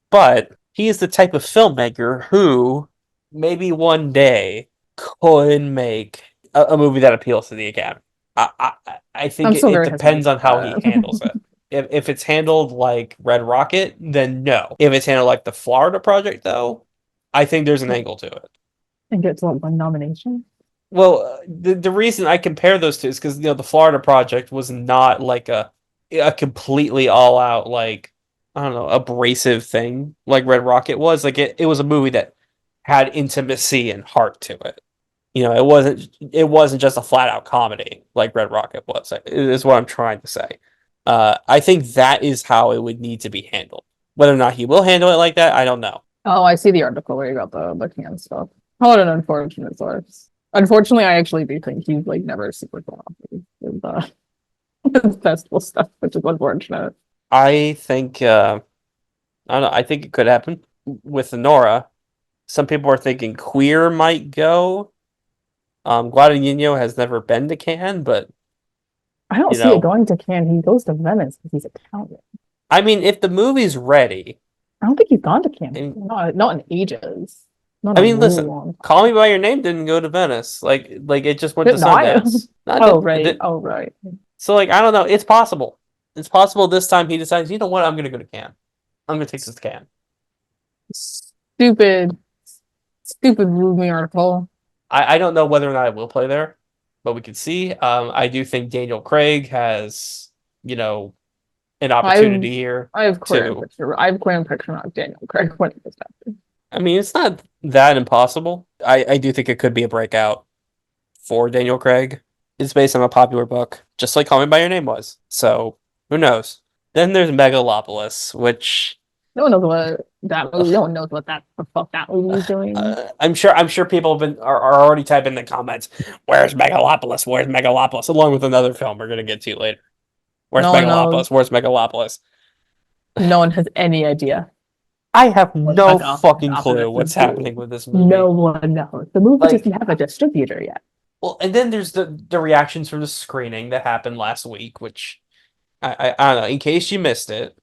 but he is the type of filmmaker who maybe one day could make a movie that appeals to the Academy. I think I'm still it very hesitant depends on how about he handles that. it. If it's handled like Red Rocket, then no. If it's handled like the Florida Project, though, I think there's an angle to it. And gets one nomination. Well, the reason I compare those two is because the Florida Project was not like a completely all out like I don't know abrasive thing like Red Rocket was. Like it was a movie that had intimacy and heart to it. It wasn't just a flat out comedy like Red Rocket was. Is what I'm trying to say. I think that is how it would need to be handled. Whether or not he will handle it like that, I don't know. Oh, I see the article where you got the can stuff. What an unfortunate source. Unfortunately, I actually do think he's like never super cooperative with with festival stuff, which is unfortunate. I think I don't know. I think it could happen with Nora. Some people are thinking Queer might go. Guadagnino has never been to Cannes, but I don't you see it know, going to Cannes. He goes to Venice because he's Italian. I mean, if the movie's ready, I don't think he's gone to Cannes. and Not in ages. Not I a mean, really listen, long Call Me time. by Your Name didn't go to Venice, like it just went to Did not? Sundance. No, it Oh didn't. It right. did. Oh right. So like, I don't know. It's possible. It's possible this time he decides, you know what, I'm gonna go to Cannes. I'm gonna take this to Cannes. Stupid, stupid movie article. I don't know whether or not I will play there, but we can see. I do think Daniel Craig has, you know, an I've opportunity here I have clear to. picture. I have clear picture of Daniel Craig when it was happening. I mean, it's not that impossible. I do think it could be a breakout for Daniel Craig. It's based on a popular book, just like Call Me by Your Name was. So who knows? Then there's Megalopolis, which No one knows what that movie. No one knows what that the fuck that movie is doing. I'm sure people are already typing in the comments. Where's Megalopolis? Where's Megalopolis? Along with another film we're gonna get to later. Where's No one knows. Megalopolis? Where's Megalopolis? No one has any idea I have what no fucking clue Megalopolis is what's doing. happening with this No movie. one knows. The movie doesn't Like, have a distributor yet. well, and then there's the reactions from the screening that happened last week, which I don't know. In case you missed it,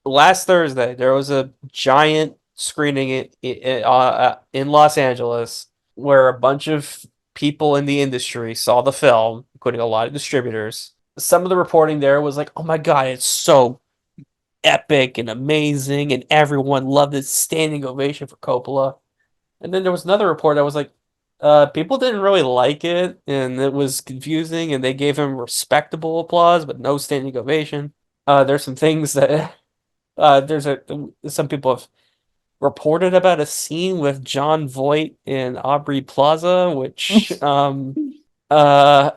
last Thursday there was a giant screening in Los Angeles where a bunch of people in the industry saw the film, including a lot of distributors. Some of the reporting there was like, "Oh my God, it's so epic and amazing," and everyone loved it. Standing ovation for Coppola. And then there was another report that was like, people didn't really like it, and it was confusing, and they gave him respectable applause, but no standing ovation. There's some things that some people have reported about a scene with John Voight and Aubrey Plaza, which uh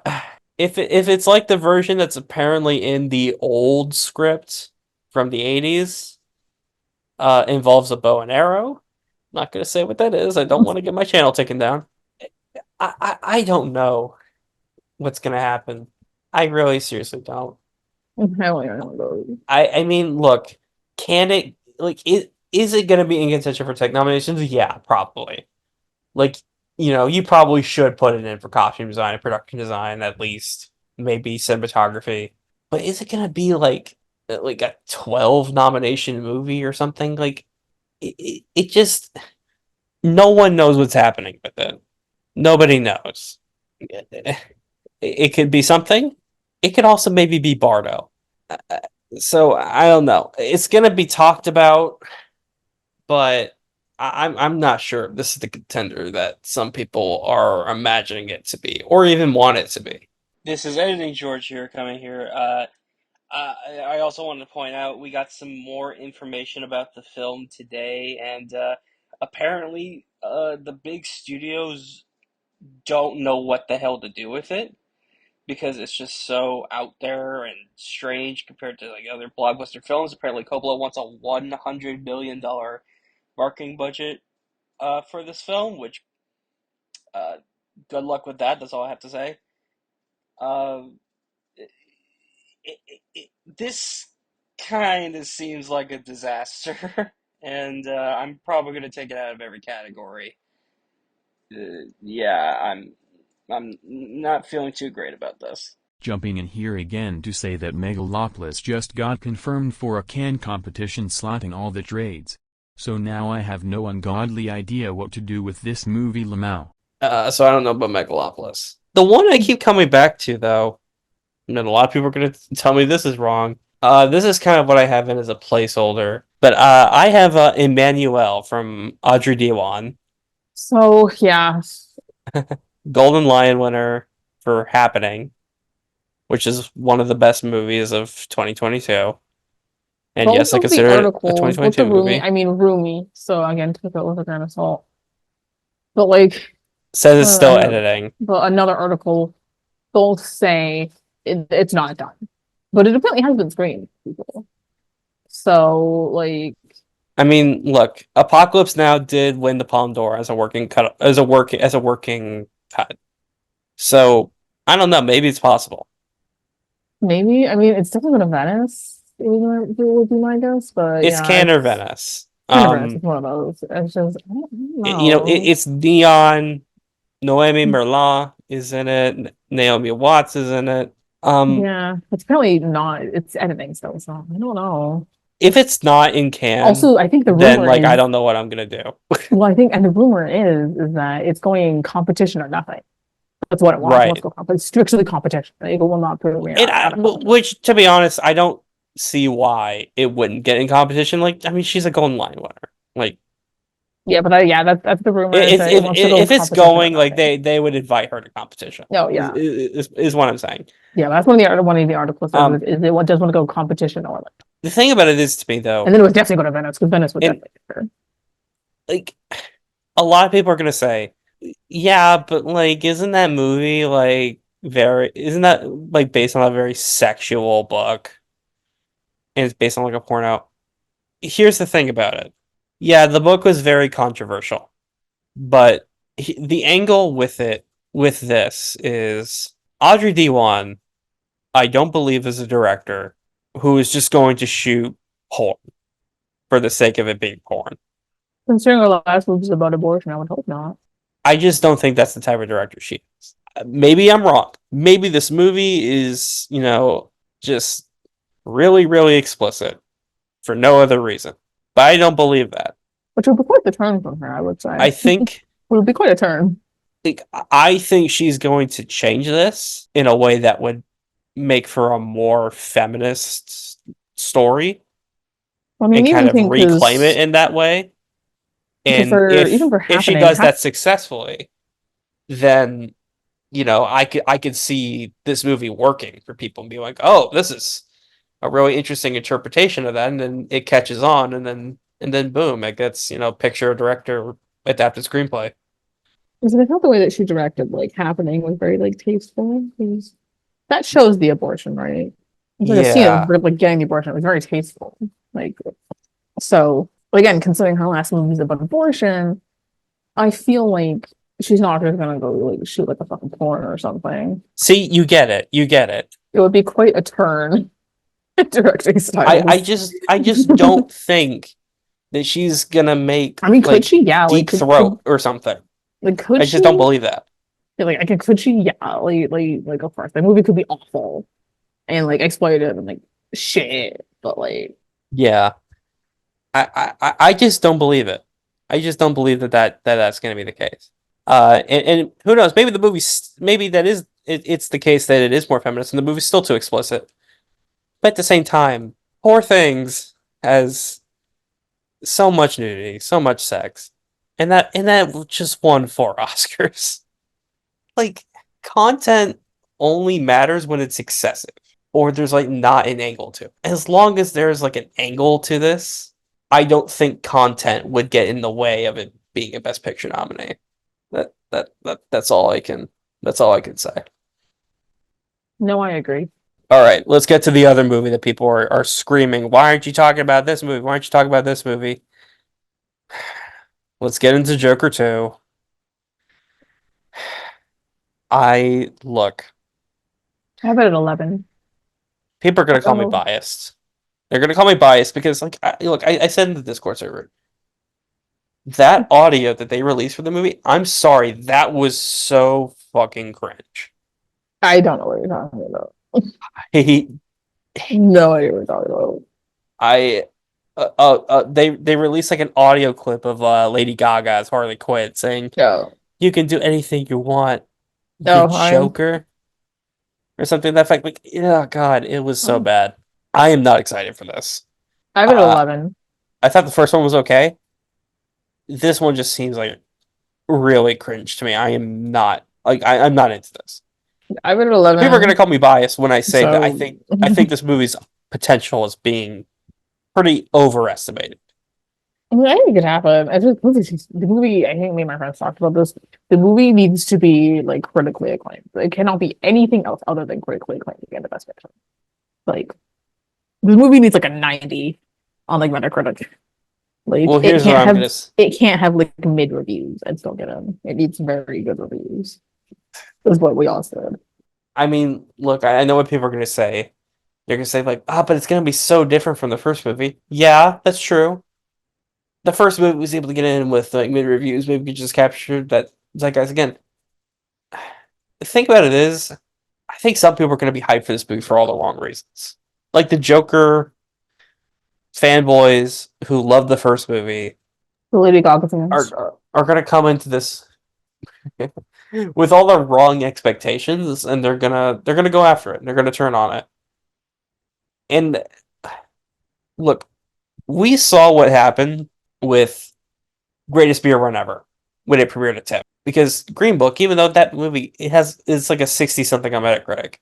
if it's like the version that's apparently in the old script from the 80s, involves a bow and arrow. Not gonna say what that is. I don't want to get my channel taken down. I don't know what's gonna happen. I really seriously don't. I don't even know those. I mean, look, can it like is it gonna be in contention for tech nominations? Yeah, probably. Like, you probably should put it in for costume design and production design at least, maybe cinematography. But is it gonna be like a 12 nomination movie or something? Like it just no one knows what's happening with it. Nobody knows. It could be something. It could also maybe be Bardo. So I don't know. It's gonna be talked about, but I'm not sure if this is the contender that some people are imagining it to be, or even want it to be. This is editing George here coming here. I also wanted to point out we got some more information about the film today, and apparently the big studios don't know what the hell to do with it. because it's just so out there and strange compared to like other blockbuster films. Apparently, Coppola wants a $100 million marketing budget for this film, which uh, good luck with that. That's all I have to say. Uh, this kind of seems like a disaster, and I'm probably going to take it out of every category. Yeah, I'm not feeling too great about this. Jumping in here again to say that Megalopolis just got confirmed for a Cannes competition slotting all the trades. So now I have no ungodly idea what to do with this movie Lamau. So I don't know about Megalopolis. The one I keep coming back to, though, and then a lot of people are going to tell me this is wrong. This is kind of what I have in as a placeholder. But I have Emmanuel from Audrey Diwan, So yeah, Golden Lion winner for Happening, which is one of the best movies of 2022. And both yes, I of the consider it a articles with 2022 the Rumi, movie. I mean Rumi. So again, take it with a grain of salt. But like, Says it's still another, editing. but another article, both say it's not done, but it apparently has been screened. People. So like, I mean, look, Apocalypse Now did win the Palme d'Or as a working cut, as a working cut. So I don't know. Maybe it's possible. maybe, I mean, it's definitely going to Venice. Would be my guess, but It's yeah, Cannes or it's Venice. kind of Venice. It's one of those. It's just I don't know. It's Neon. Noemi Merla is in it. Naomi Watts is in it. Yeah, it's apparently not. It's editing still, so I don't know. If it's not in Cannes, Also, I think the then rumor like I is, don't know what I'm gonna do. well, I think, and the rumor is that it's going competition or nothing. That's what it wants. It wants Right. to go strictly competition. It will not put Which, to be honest, I don't see why it wouldn't get in competition. Like, I mean, she's a Golden Lion winner. Like, yeah, but yeah, that's the rumor is if that it wants to go if it's competition or going, like nothing. they would invite her to competition. No, yeah, Is what I'm saying. yeah. That's one of the articles says is it does want to go competition or like, The thing about it is to me though, and then it was definitely going to Venice because Venice would and definitely get her. like a lot of people are gonna say, yeah, but like, isn't that movie like isn't that like based on a very sexual book, and it's based on like a porno? Here's the thing about it. Yeah, the book was very controversial, but the angle with this is Audrey Diwan, I don't believe is a director who is just going to shoot porn for the sake of it being porn. Considering our last movie is about abortion, I would hope not. I just don't think that's the type of director she is. Maybe I'm wrong. Maybe this movie is, just really, really explicit for no other reason. But I don't believe that. Which would be quite the turn from her, I would say. I think would be quite a turn. I think she's going to change this in a way that would make for a more feminist story I mean, and even kind of think reclaim it in that way. And even for if she Happening, does that successfully, then I could see this movie working for people and be like, oh, this is a really interesting interpretation of that, and then it catches on, and then boom, it gets picture director adapted screenplay. because I thought the way that she directed like Happening was very like tasteful. Because that shows the abortion, right? It's like a scene of Yeah. like getting the abortion. It was very tasteful. Like so again, considering her last movie is about abortion, I feel like she's not just gonna go like shoot like a fucking porn or something. See, you get it. You get it. It would be quite a turn in directing styles. I just don't think that she's gonna make I mean, could like she? Yeah, Deep Throat or something. like could I she? just don't believe that. Yeah, like I could she? Yeah, like of course, the movie could be awful and like exploitive and like shit, but like Yeah. I just don't believe it. I just don't believe that's going to be the case. And who knows? Maybe the movie's maybe that is it's the case that it is more feminist, and the movie's still too explicit. But at the same time, Poor Things has so much nudity, so much sex, and that just won 4 Oscars. Like, content only matters when it's excessive, or there's like not an angle to it. As long as there's like an angle to this, I don't think content would get in the way of it being a Best Picture nominee. That's all I can say. No, I agree. All right, let's get to the other movie that people are screaming. Why aren't you talking about this movie? Why aren't you talking about this movie? Let's get into Joker 2. Look, I have it at 11. people are I gonna call don't me know. biased. They're gonna call me biased because, like, I said in the Discord server, that audio that they released for the movie, I'm sorry, that was so fucking cringe. I don't know what you're talking about. He, No idea what you're talking about. I, they released like an audio clip of Lady Gaga as Harley Quinn saying, Yeah. "You can do anything you want, you No, I'm. Joker," or something to that effect. Like, yeah, God, it was so Oh, bad. I am not excited for this. I have it at Uh, 11. I thought the first one was okay. This one just seems like really cringe to me. I am not like I'm not into this. I have it at People are gonna 11. call me biased when I say that So, I think this movie's potential is being pretty overestimated. I mean, I think it could happen. I just the movie. I think me and my friends talked about this. The movie needs to be like critically acclaimed. It cannot be anything else other than critically acclaimed to get the best picture. Like the movie needs like a 90 on like Metacritic. Like Well, here's what I'm gonna. it can't have like mid reviews and still get in. It needs very good reviews. Is what we all said. I mean, look, I know what people are gonna say. They're gonna say like, but it's gonna be so different from the first movie. Yeah, that's true. The first movie was able to get in with like mid reviews. Maybe we could just capture that zeitgeist again. The thing about it is, I think some people are gonna be hyped for this movie for all the wrong reasons. Like the Joker fanboys who love the first movie The Lady Gaga fans. are going to come into this with all the wrong expectations, and they're gonna go after it. And they're gonna turn on it. And look, we saw what happened with Greatest Beer Run Ever when it premiered at 10. Because Green Book, even though that movie it's like a 60 something on Metacritic,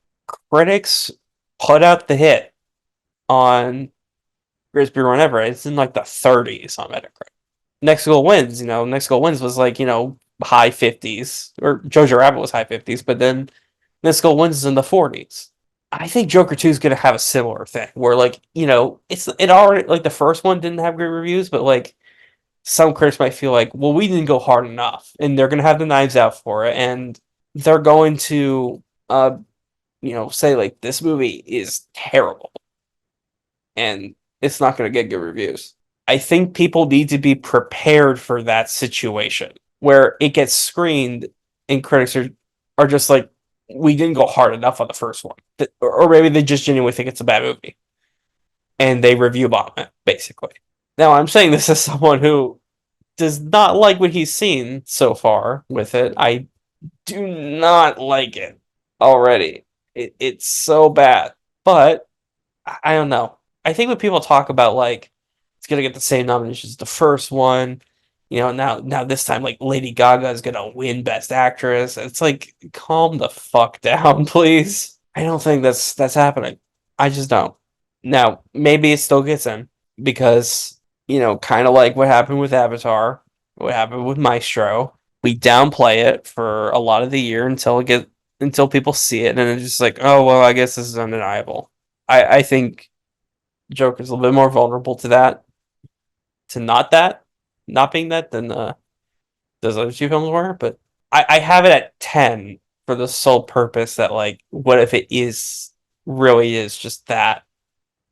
critics put out the hit on Greatest Beer Run Ever. It's in like the 30s on Metacritic. Next Goal Wins, Next Goal Wins was like, high 50s, or Jojo Rabbit was high 50s, but then Next Goal Wins is in the 40s. I think Joker 2 is going to have a similar thing where, like, it already, like, the first one didn't have great reviews, but, like, some critics might feel like, well, we didn't go hard enough, and they're going to have the knives out for it, and they're going to, say, like, this movie is terrible, and it's not going to get good reviews. I think people need to be prepared for that situation where it gets screened and critics are just like, we didn't go hard enough on the first one. Or maybe they just genuinely think it's a bad movie and they review bomb it, basically. Now, I'm saying this as someone who does not like what he's seen so far with it. I do not like it already. It's so bad. But I don't know. I think when people talk about like it's gonna get the same nominations as the first one, now this time like Lady Gaga is gonna win Best Actress. It's like calm the fuck down, please. I don't think that's happening. I just don't. Now, maybe it still gets in because, kind of like what happened with Avatar, what happened with Maestro, we downplay it for a lot of the year until people see it and it's just like, oh well, I guess this is undeniable. I think Joker's a little bit more vulnerable to that, to not being that than those other two films were. But I have it at 10 for the sole purpose that, like, what if it really is just that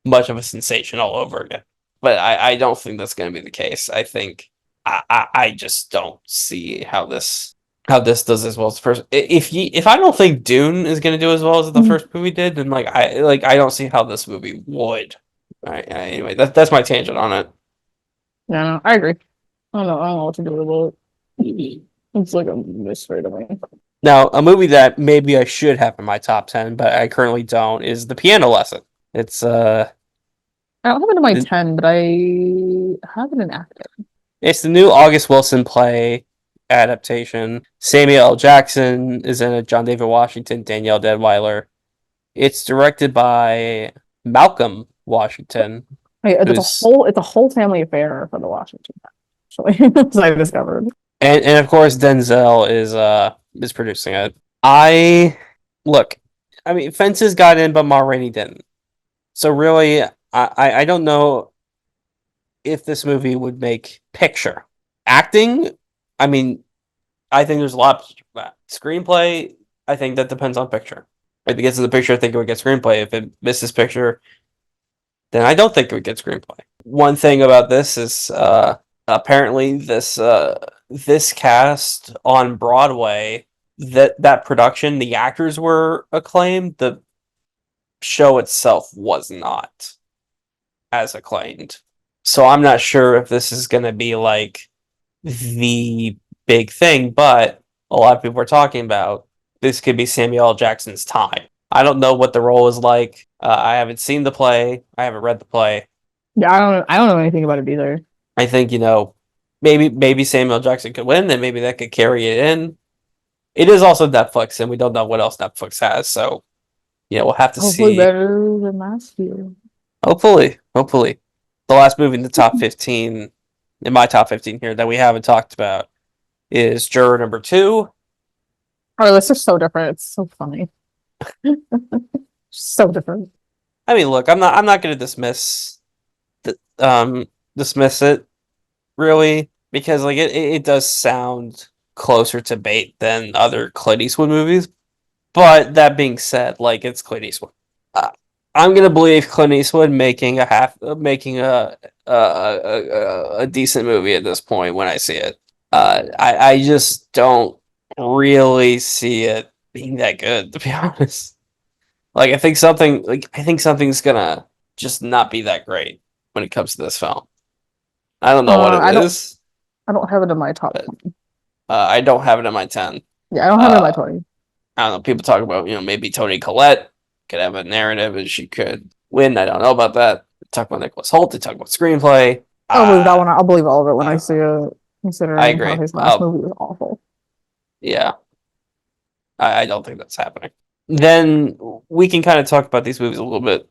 much of a sensation all over again? But I don't think that's going to be the case. I think I just don't see how this does as well as the first. If I don't think Dune is going to do as well as the first movie did, then I don't see how this movie would. All right. Anyway, that's my tangent on it. Yeah, no, I agree. I don't know what to do with it. It's like a mystery to me. Now, a movie that maybe I should have in my top 10, but I currently don't, is The Piano Lesson. It's I don't have it in my the, 10, but I have it in acting. it's the new August Wilson play adaptation. Samuel L. Jackson is in it. John David Washington, Danielle Deadweiler. It's directed by Malcolm Washington, It's a whole family affair for the Washington, actually, as I discovered. and of course Denzel is producing it. I look, I mean, Fences got in, but Ma Rainey didn't. So really, I don't know if this movie would make picture. Acting, I mean, I think there's a lot of that. Screenplay, I think that depends on picture. If it gets to the picture, I think it would get screenplay. If it misses picture, then I don't think it would get screenplay. One thing about this is apparently this cast on Broadway, that production, the actors were acclaimed. The show itself was not as acclaimed. So I'm not sure if this is going to be like the big thing, but a lot of people are talking about this could be Samuel L. Jackson's time. I don't know what the role is like. I haven't seen the play. I haven't read the play. Yeah, I don't know anything about it either. I think, maybe Samuel Jackson could win, and maybe that could carry it in. It is also Netflix, and we don't know what else Netflix has, so we'll have to Hopefully see. better than last year. Hopefully. The last movie in the top 15, in my top 15 here, that we haven't talked about is Juror number 2. Oh, this is so different. It's so funny. So different. I mean, look, I'm not going to dismiss it really, because like it does sound closer to bait than other Clint Eastwood movies. But that being said, like, it's Clint Eastwood. I'm gonna believe Clint Eastwood making a decent movie at this point when I see it. I just don't really see it being that good, to be honest. Like, I think something's gonna just not be that great when it comes to this film. I don't know what I it don't is. I don't have it in my top But 20. I don't have it in my 10. Yeah, I don't have it in my 20. I don't know. People talk about, maybe Toni Collette could have a narrative and she could win. I don't know about that. They talk about Nicholas Hoult. They talk about screenplay. I'll believe that one. I'll believe all of it when I see it, I considering agree. how his last movie was awful. Yeah, I don't think that's happening. Then we can kind of talk about these movies a little bit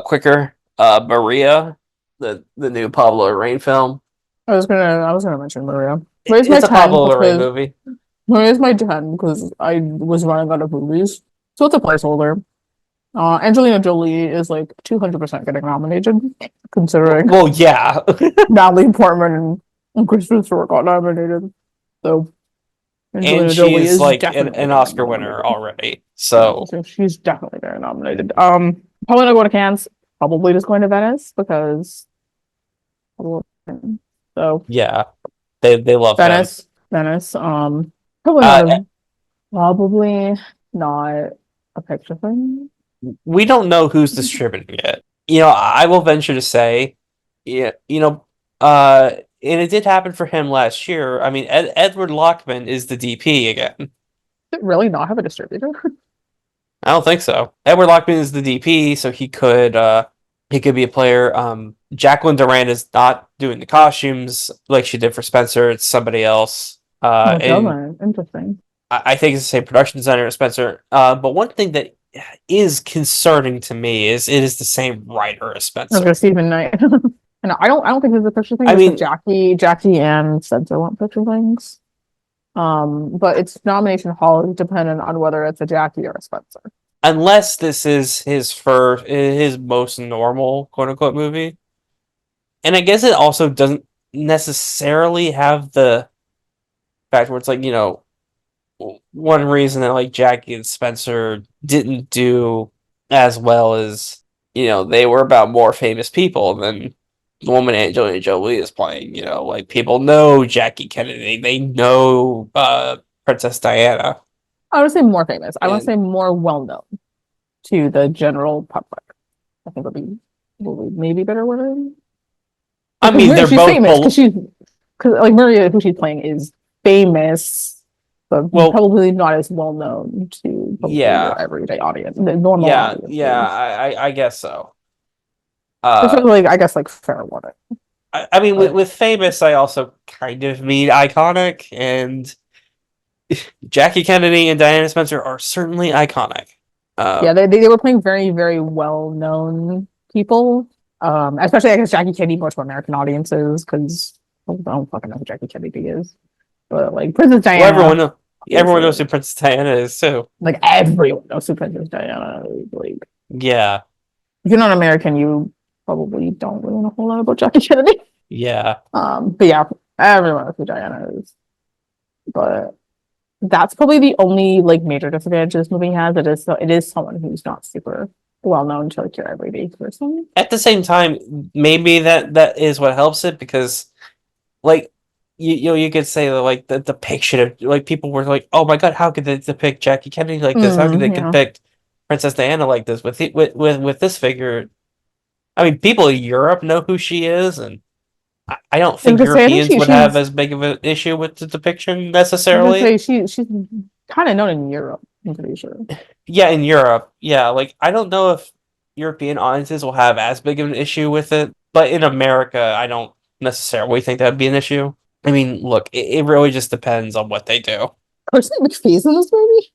quicker. Maria, the new Pablo Larraín film. I was gonna mention Maria. Maria's my It's a 10 Pablo Larraín because movie. Maria's my 10 because I was running out of movies. So it's a placeholder. Angelina Jolie is like 200% getting nominated, considering Well, yeah. Natalie Portman and Kristen Stewart got nominated. So Angelina And Jolie she's is like definitely an getting Oscar nominated. winner already. So So she's definitely getting nominated. Probably not going to Cannes. Probably just going to Venice because so yeah, they love him. Venice. Probably not a picture thing. We don't know who's distributing it. I will venture to say, yeah, and it did happen for him last year. I mean, Edward Lockman is the DP again. Does it really not have a distributor? I don't think so. Edward Lockman is the DP, so he could be a player. Jacqueline Durant is not doing the costumes like she did for Spencer. It's somebody else. And Interesting. I think it's the same production designer as Spencer. But one thing that is concerning to me is it is the same writer as I was Spencer. gonna Stephen Knight. And I don't think there's a picture thing. I mean, Jackie and Spencer want picture things. But it's nomination hall dependent on whether it's a Jackie or a Spencer. unless this is his most normal quote unquote movie, and I guess it also doesn't necessarily have the fact where it's like one reason that like Jackie and Spencer didn't do as well as they were about more famous people than the woman Angelina Jolie is playing. Like people know Jackie Kennedy, they know Princess Diana. I would say more famous. I would And- say more well known to the general public. I think would be maybe better word. I mean, they're she's both famous because like Maria, who she's playing, is famous, but probably not as well known to your everyday audience, the normal audience. Yeah, I guess so. Especially, I guess, like fair water. I mean, with famous, I also kind of mean iconic, and Jackie Kennedy and Diana Spencer are certainly iconic. Yeah, they were playing very, very well known people. Especially I guess Jackie Kennedy more to American audiences because I don't fucking know who Jackie Kennedy is. But like Princess Diana, Everyone knows obviously. who Princess Diana is too. Like everyone knows who Princess Diana is. Like Yeah, if you're not American, you probably don't really know a whole lot about Jackie Kennedy. yeah, But yeah, everyone knows who Diana is. But that's probably the only like major disadvantage this movie has. It is someone who's not super well known to like your everyday person. At the same time, maybe that is what helps it because, like, you could say that like the depiction of like people were like, oh my god, how could they depict Jackie Kennedy like this? How could they Yeah. depict Princess Diana like this with this figure? I mean, people in Europe know who she is, and I don't I was think gonna say, I think Europeans would have she's as big of an issue with the depiction I was gonna necessarily. say she's kind of known in Europe, I'm pretty sure. Yeah, in Europe, yeah, like I don't know if European audiences will have as big of an issue with it, but in America, I don't necessarily think that'd be an issue. I mean, look, it really just depends on what they do, Courtney McPhee's in this movie.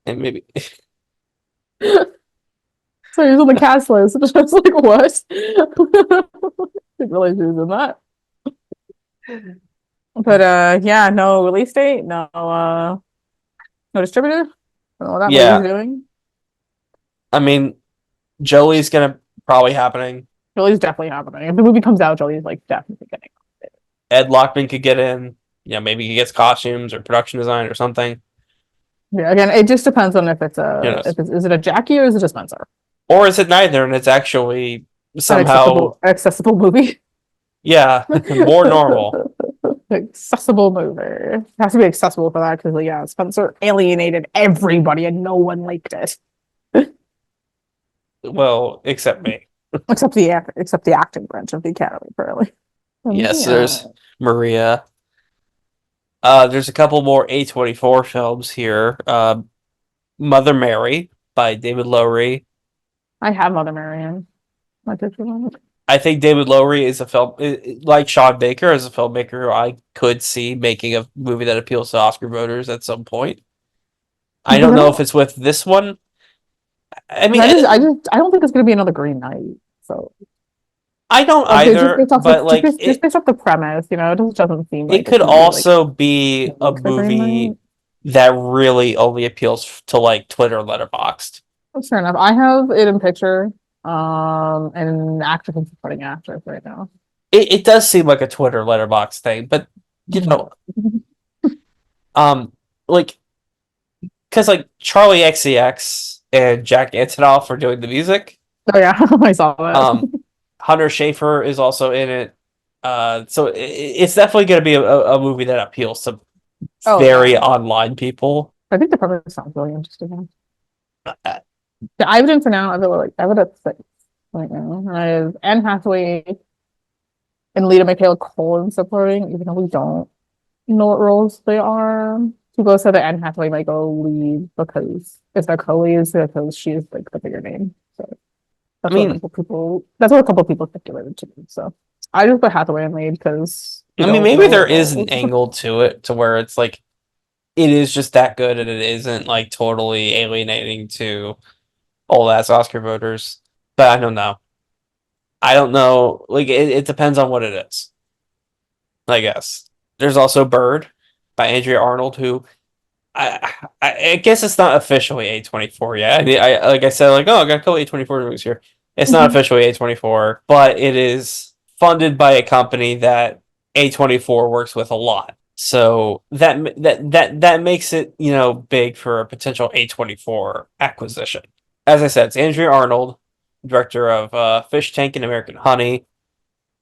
and maybe So he's on the cast list. And I was like, what? Didn't realize he was in that. But yeah, no release date, no distributor. I don't know what that movie's yeah. doing. I mean, Jolie's gonna probably happening. Jolie's definitely happening. If the movie comes out, Jolie's like definitely getting it. Ed Lockman could get in. Maybe he gets costumes or production design or something. Yeah, again, it just depends on if it's Who knows? is it a Jackie or is it a Spencer? Or is it neither and it's actually An somehow, accessible movie. yeah, more normal. Accessible movie. It has to be accessible for that because yeah, Spencer alienated everybody and no one liked it. Well, except me. Except the acting branch of the Academy, apparently. Yes, Yeah. there's Maria. There's a couple more A24 films here. Mother Mary by David Lowery. I have Mother Marian. My picture on it. I think David Lowery is a film like Sean Baker as a filmmaker who I could see making a movie that appeals to Oscar voters at some point. I don't know if it's with this one. I mean, I don't think it's gonna be another Green Knight. So I don't okay, either, but like just based off the premise, it just doesn't seem like it could it's gonna be, also be a like the Green movie Knight. that really only appeals to like Twitter letterboxed. That's fair enough. I have it in picture, and actor and supporting actress right now. It does seem like a Twitter letterbox thing, but like because like Charlie XCX and Jack Antonoff are doing the music. Oh yeah, I saw that. Hunter Schafer is also in it. So it's definitely going to be a movie that appeals to very online people. I think the premise sounds really interesting. I have it in for now. I have it at 6 right now. And I have Anne Hathaway and Lita Michaela Cole supporting, even though we don't know what roles they are. People said that Anne Hathaway might go lead because if they're co-leads, because she's like the bigger name. So that's what a couple people speculated to me. So I just put Hathaway in lead because maybe there is an angle to it to where it's like it is just that good and it isn't like totally alienating to all ass Oscar voters. But I don't know. I don't know. Like it depends on what it is. I guess. There's also Bird by Andrea Arnold, who I guess it's not officially A24 yet. I like I said, like, oh, I got a couple A24 movies here. It's not officially A24, but it is funded by a company that A24 works with a lot. So that makes it, big for a potential A24 acquisition. As I said, it's Andrea Arnold, director of Fish Tank and American Honey.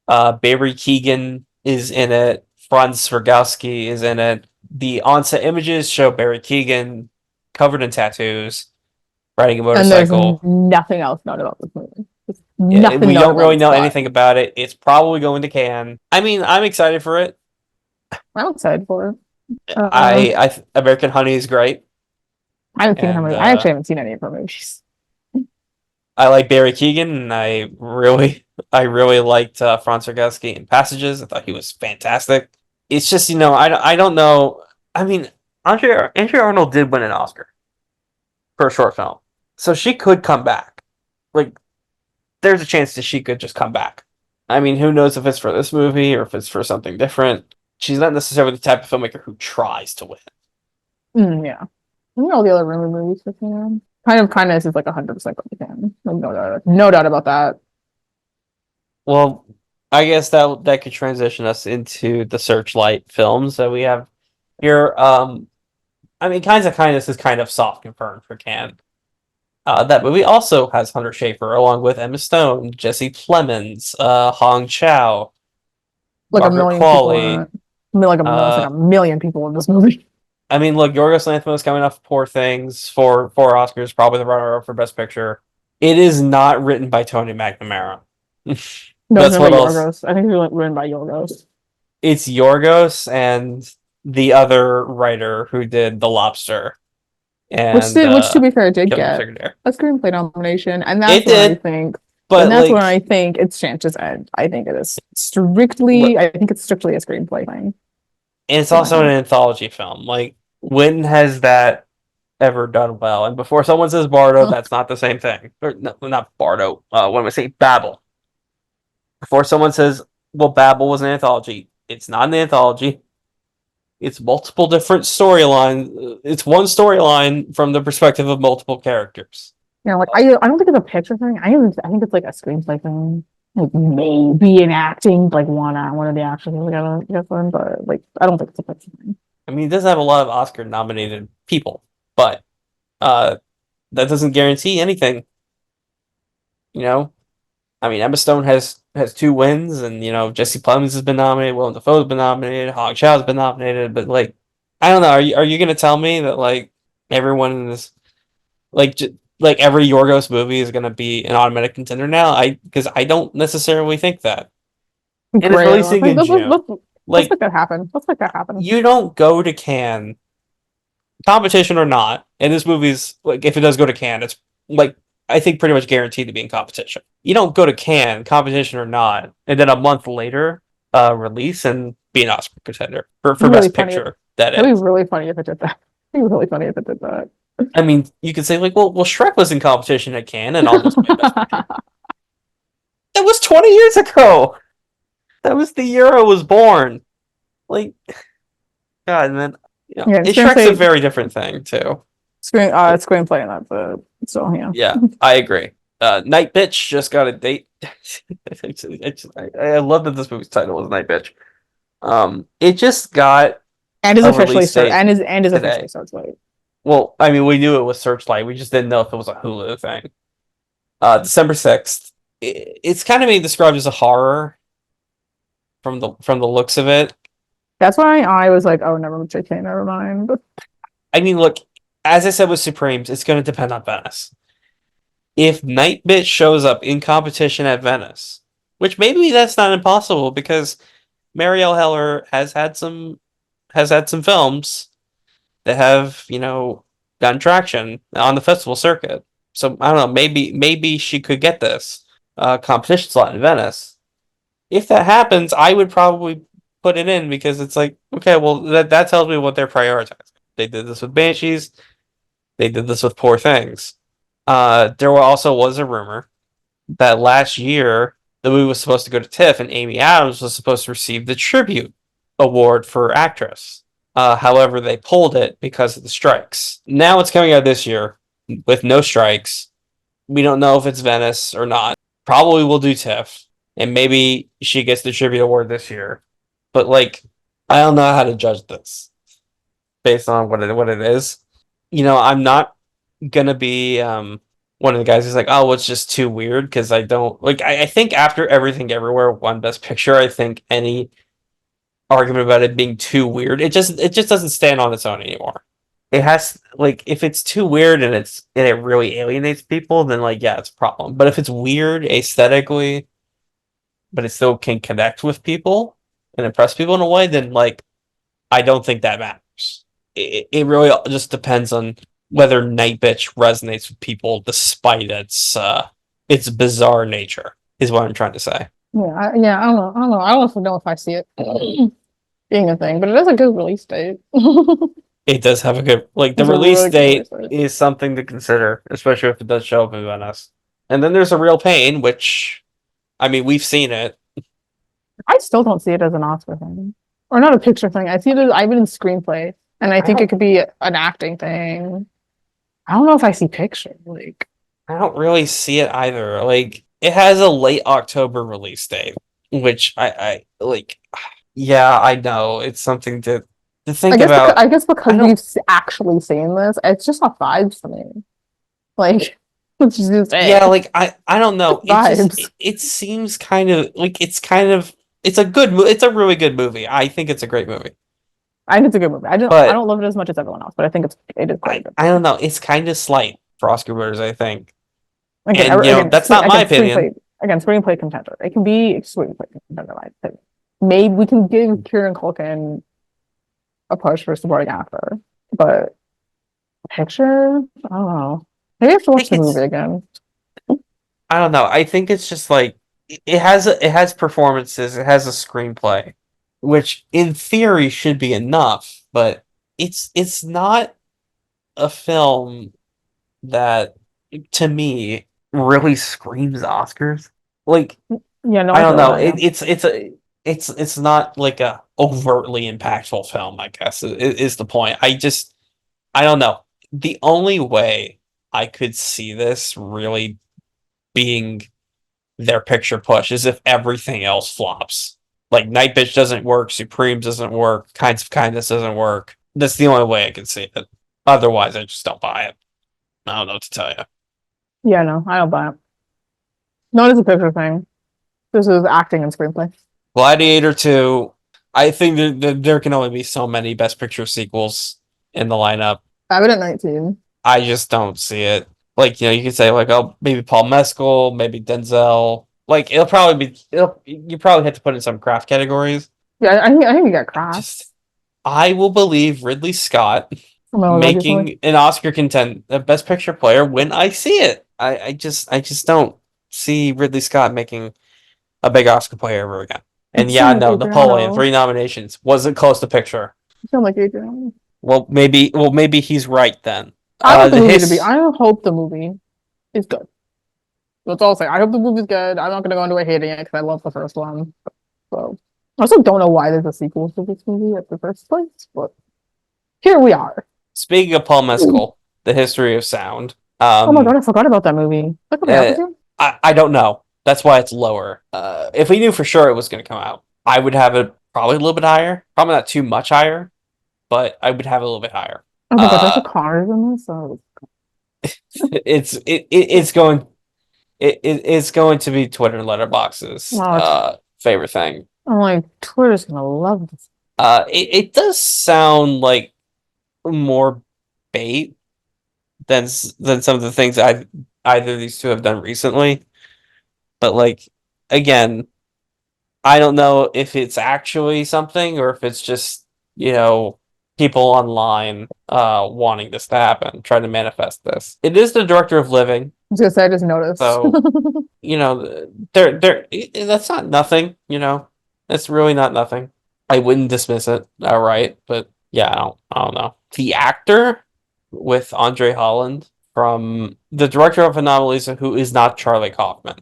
Barry Keoghan is in it. Franz Rogowski is in it. The on-set images show Barry Keoghan covered in tattoos, riding a motorcycle. And there's nothing else known about this movie. Yeah, we don't really know anything about it. It's probably going to Cannes. I mean, I'm excited for it. I'm excited for it. American Honey is great. I haven't seen her movie. I actually haven't seen any of her movies. I like Barry Keoghan, and I really liked Franz Rogowski in Passages. I thought he was fantastic. It's just, I don't know. I mean, Andrea Arnold did win an Oscar for a short film, so she could come back. Like, there's a chance that she could just come back. I mean, who knows if it's for this movie or if it's for something different. She's not necessarily the type of filmmaker who tries to win. Yeah. I think all the other rumored movies for Can. Kind of Kindness is like 100% going to Can. Like, no doubt about that. Well, I guess that could transition us into the Searchlight films that we have here. I mean, Kinds of Kindness is kind of soft confirmed for Cannes. That movie also has Hunter Schafer along with Emma Stone, Jesse Plemons, Hong Chow, Like a Margaret million people in Qualley. it. I mean, like it's like Uh, a million people in this movie. I mean, look, Yorgos Lanthimos coming off Poor Things for Oscars, probably the runner-up for Best Picture. It is not written by Tony McNamara. No, it's That's written what by else. Yorgos. I think it's written by Yorgos. It's Yorgos and the other writer who did The Lobster and Which to be fair, did Killing the get Secretary. a screenplay nomination, and It did, but that's when like, I think its chances end. I think I think it's strictly a screenplay thing. and it's For also an mine. anthology film. Like, when has that ever done well? And before someone says Bardo, that's not the same thing. Or no, not Bardo. What am I saying? Babel. Before someone says, well, Babel was an anthology, it's not an anthology. It's multiple different storylines. It's one storyline from the perspective of multiple characters. You know, like I don't think it's a picture thing. I think it's like a screenplay thing. Like maybe an acting, like one of the actors really got to get one, but like I don't think it's a picture thing. I mean, it does have a lot of Oscar nominated people, but uh, that doesn't guarantee anything. You know, I mean, Emma Stone has 2 wins, and Jesse Plemons has been nominated, Willem Dafoe's been nominated, Hong Chau's been nominated, but like, I don't know. Are you gonna tell me that like everyone in this like every Yorgos movie is gonna be an automatic contender now? Because I don't necessarily think that. And it's Great. releasing in June. Let's Like, make that happen. Let's make that happen. you don't go to Cannes, competition or not, and this movie's like, if it does go to Cannes, it's like, I think pretty much guaranteed to be in competition. You don't go to Cannes, competition or not, and then a month later, release and be an Oscar contender for Really Best funny. Picture. That That'd be is. really funny if it did that. It'd be really funny if it did that. I mean, you could say like, well, Shrek was in competition at Cannes and almost made Best Picture. That was 20 years ago. That was the year I was born. Like, God, man. Yeah, Shrek's a very different thing too. screenplay and that's it. So yeah. Yeah, I agree. Night Bitch just got a date. I love that this movie's title was Night Bitch. It just got And is a officially release date officially today. Searchlight. Well, I mean, we knew it was Searchlight. We just didn't know if it was a Hulu thing. December 6th. It's kind of being described as a horror from the looks of it. That's why I was like, oh, never mind. I mean, look, as I said with Supremes, it's going to depend on Venice. If Night Bitch shows up in competition at Venice, which maybe that's not impossible because Marielle Heller has had some films that have gotten traction on the festival circuit. So I don't know, maybe she could get this competition slot in Venice. If that happens, I would probably put it in because it's like, okay, well that tells me what they're prioritizing. They did this with Banshees. They did this with Poor Things. There also was a rumor that last year the movie was supposed to go to TIFF and Amy Adams was supposed to receive the tribute award for actress. However, they pulled it because of the strikes. Now it's coming out this year with no strikes. We don't know if it's Venice or not. Probably will do TIFF, and maybe she gets the tribute award this year. But like, I don't know how to judge this based on what it is. I'm not gonna be one of the guys who's like, oh, well, it's just too weird because I don't like. I think after Everything Everywhere won Best Picture, I think any argument about it being too weird, it just doesn't stand on its own anymore. It has like, if it's too weird and it really alienates people, then like, yeah, it's a problem. But if it's weird aesthetically, but it still can connect with people and impress people in a way, then like, I don't think that matters. It really just depends on whether Night Bitch resonates with people despite its bizarre nature, is what I'm trying to say. Yeah, I don't know. I don't know if I see it being a thing, but it is a good release date. It does have a good, like, the It's a release really good date release date. is something to consider, especially if it does show up in Venice. And then there's A Real Pain, which, I mean, we've seen it. I still don't see it as an Oscar thing, or not a picture thing. I see it as I've been in screenplay, And I think it could be an acting thing. I don't know if I see picture. Like, I don't really see it either. Like, it has a late October release date, which I like. Yeah, I know it's something to think about. I guess because I don't. actually seen this, it's just not vibes to me. Like, let's just say Yeah, like I don't know. It just vibes. it seems kind of like it's a good it's a really good movie. I think it's a great movie. I think it's a good movie. I But don't love it as much as everyone else, but I think it is quite I good. I don't know. It's kind of slight for Oscar winners, I think. Again, And that's not my opinion. screenplay contender. It can be a screenplay contender. I think maybe we can give Kieran Culkin a push for supporting actor, but picture, I don't know. Maybe I have to I watch think the it's movie again. I don't know. I think it's just like it has performances, it has a screenplay, which in theory should be enough, but it's not a film that to me really screams Oscars. Like Yeah, no, I I don't feel know. that. Yeah. It's not like a overtly impactful film, I guess is the point. I don't know. The only way I could see this really being their picture push is if everything else flops. Like Night Bitch doesn't work, Supremes doesn't work, Kinds of Kindness doesn't work. That's the only way I can see it. Otherwise, I just don't buy it. I don't know what to tell you. Yeah, no, I don't buy it. No, it's a picture thing. This is acting and screenplay. Gladiator 2, I think there can only be so many Best Picture sequels in the lineup. I have it at 19. I just don't see it. Like, you could say, like, oh, maybe Paul Mescal, maybe Denzel. Like, you probably have to put in some craft categories. Yeah, I think you got craft. Just, I will believe Ridley Scott From a legacy. making an Oscar contend a Best Picture player when I see it. I just don't see Ridley Scott making a big Oscar player ever again. And You yeah, sound like no, Napoleon, Adriano. 3 nominations. Wasn't close to picture. You sound like Adriano. Maybe he's right then. I want the The movie to be. his I hope the movie is good. That's all I'll say. I hope the movie's good. I'm not gonna go into it hating it because I love the first one. So I also don't know why there's a sequel to this movie at the first place, but here we are. Speaking of Paul Mescal, The History of Sound. Oh my god, I forgot about that movie. That coming out uh, this year? I don't know. That's why it's lower. If we knew for sure it was going to come out, I would have it probably a little bit higher. Probably not too much higher, but I would have it a little bit higher. Oh my god, there's the cars in this. So It's going to be Twitter Letterbox's wow, favorite thing. I'm like, Twitter's gonna love this. It does sound like more bait than some of the things either of these two have done recently. But like again, I don't know if it's actually something or if it's just, people online wanting this to happen, trying to manifest this. It is the director of Living, I was gonna say I just noticed. so they're that's not nothing, It's really not nothing. I wouldn't dismiss it outright, but yeah, I don't know. The actor with Andre Holland from the director of Anomalisa, who is not Charlie Kaufman.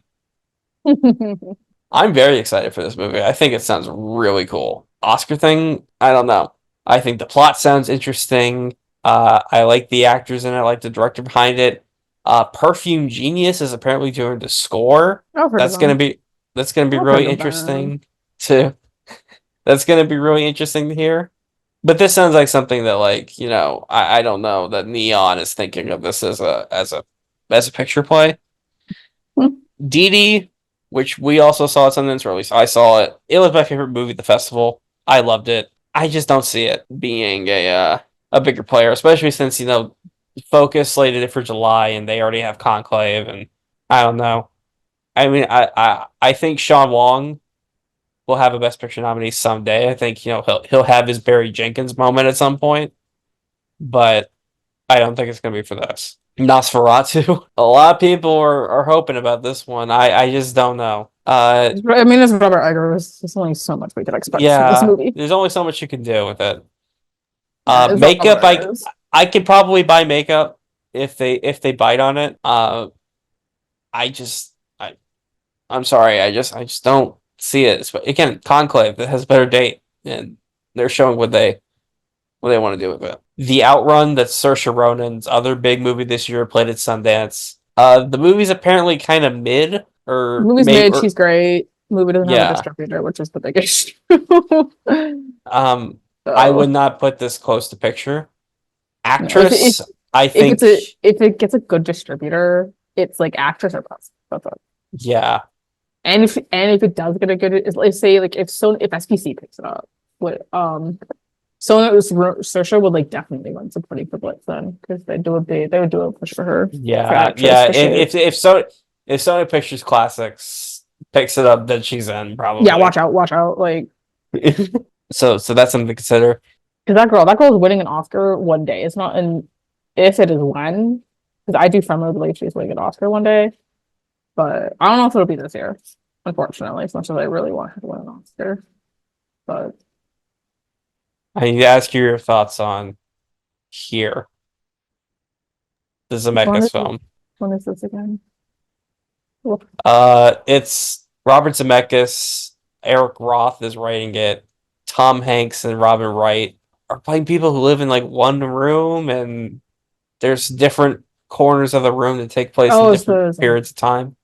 I'm very excited for this movie. I think it sounds really cool. Oscar thing, I don't know. I think the plot sounds interesting. I like the actors in it. I like the director behind it. Perfume Genius is apparently doing the score. I've heard of That's gonna them. be that's gonna be I've really heard of them. interesting to. That's gonna be really interesting to hear. But this sounds like something that, like, I don't know that Neon is thinking of this as a picture play. Dee Dee, which we also saw at Sundance, or at least I saw it. It was my favorite movie at the festival. I loved it. I just don't see it being a bigger player, especially since Focus slated it for July and they already have Conclave, and I don't know. I mean, I think Sean Wong will have a Best Picture nominee someday. I think he'll have his Barry Jenkins moment at some point, but I don't think it's gonna be for this. Nosferatu. A lot of people are hoping about this one. I just don't know. I mean, it's Robert Eggers. There's only so much we could expect from this Yeah, movie. there's only so much you can do with it. Yeah, it's Makeup, Robert Eggers. I could probably buy makeup if they bite on it. I just I'm sorry, I just don't see it. Again, Conclave that has a better date, and they're showing what what they want to do with it. The Outrun, that's Saoirse Ronan's other big movie this year, played at Sundance. The movie's apparently kind of mid, The or movie's maybe, made, she's great. Movie doesn't have a yeah. distributor, which is the big issue. I would So, not put this close to picture. no, Actress, I if think, if it gets a good distributor, it's like actress or bust. That's it. yeah, And if it does get a good, let's say like if SPC picks it up, what Saoirse would like definitely run supporting for Blitz then because they would do a push for her for yeah, actress yeah. for sure. If Sony Pictures Classics picks it up, then she's in probably. Yeah, watch out, like So that's something to consider. because that girl is winning an Oscar one day. It's not an if, it is when. Because I do firmly believe she's winning an Oscar one day, but I don't know if it'll be this year, unfortunately, as much as I really want her to win an Oscar. But I need to ask you your thoughts on Here, the Zemeckis film. when is this again? It's Robert Zemeckis. Eric Roth is writing it. Tom Hanks and Robin Wright are playing people who live in like one room, and there's different corners of the room that take place in different periods of time.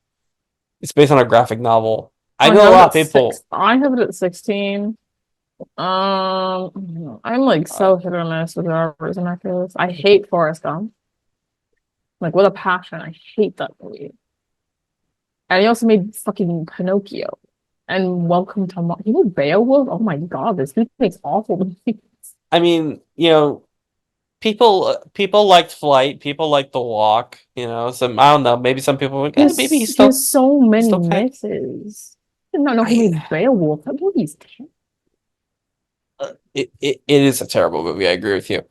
It's based on a graphic novel. I know a lot of people. I have it at 16. I'm like so hit or miss with Robert Zemeckis. I hate Forrest Gump. Like with a passion, I hate that movie. And he also made fucking Pinocchio and Welcome to Mars. He made Beowulf. Oh my god, this dude makes awful movies. I mean, people liked Flight. People liked The Walk. So I don't know. Maybe some people were like, maybe he's still. There's so many still misses. I did not know he made Beowulf. That movie's terrible. It is a terrible movie. I agree with you.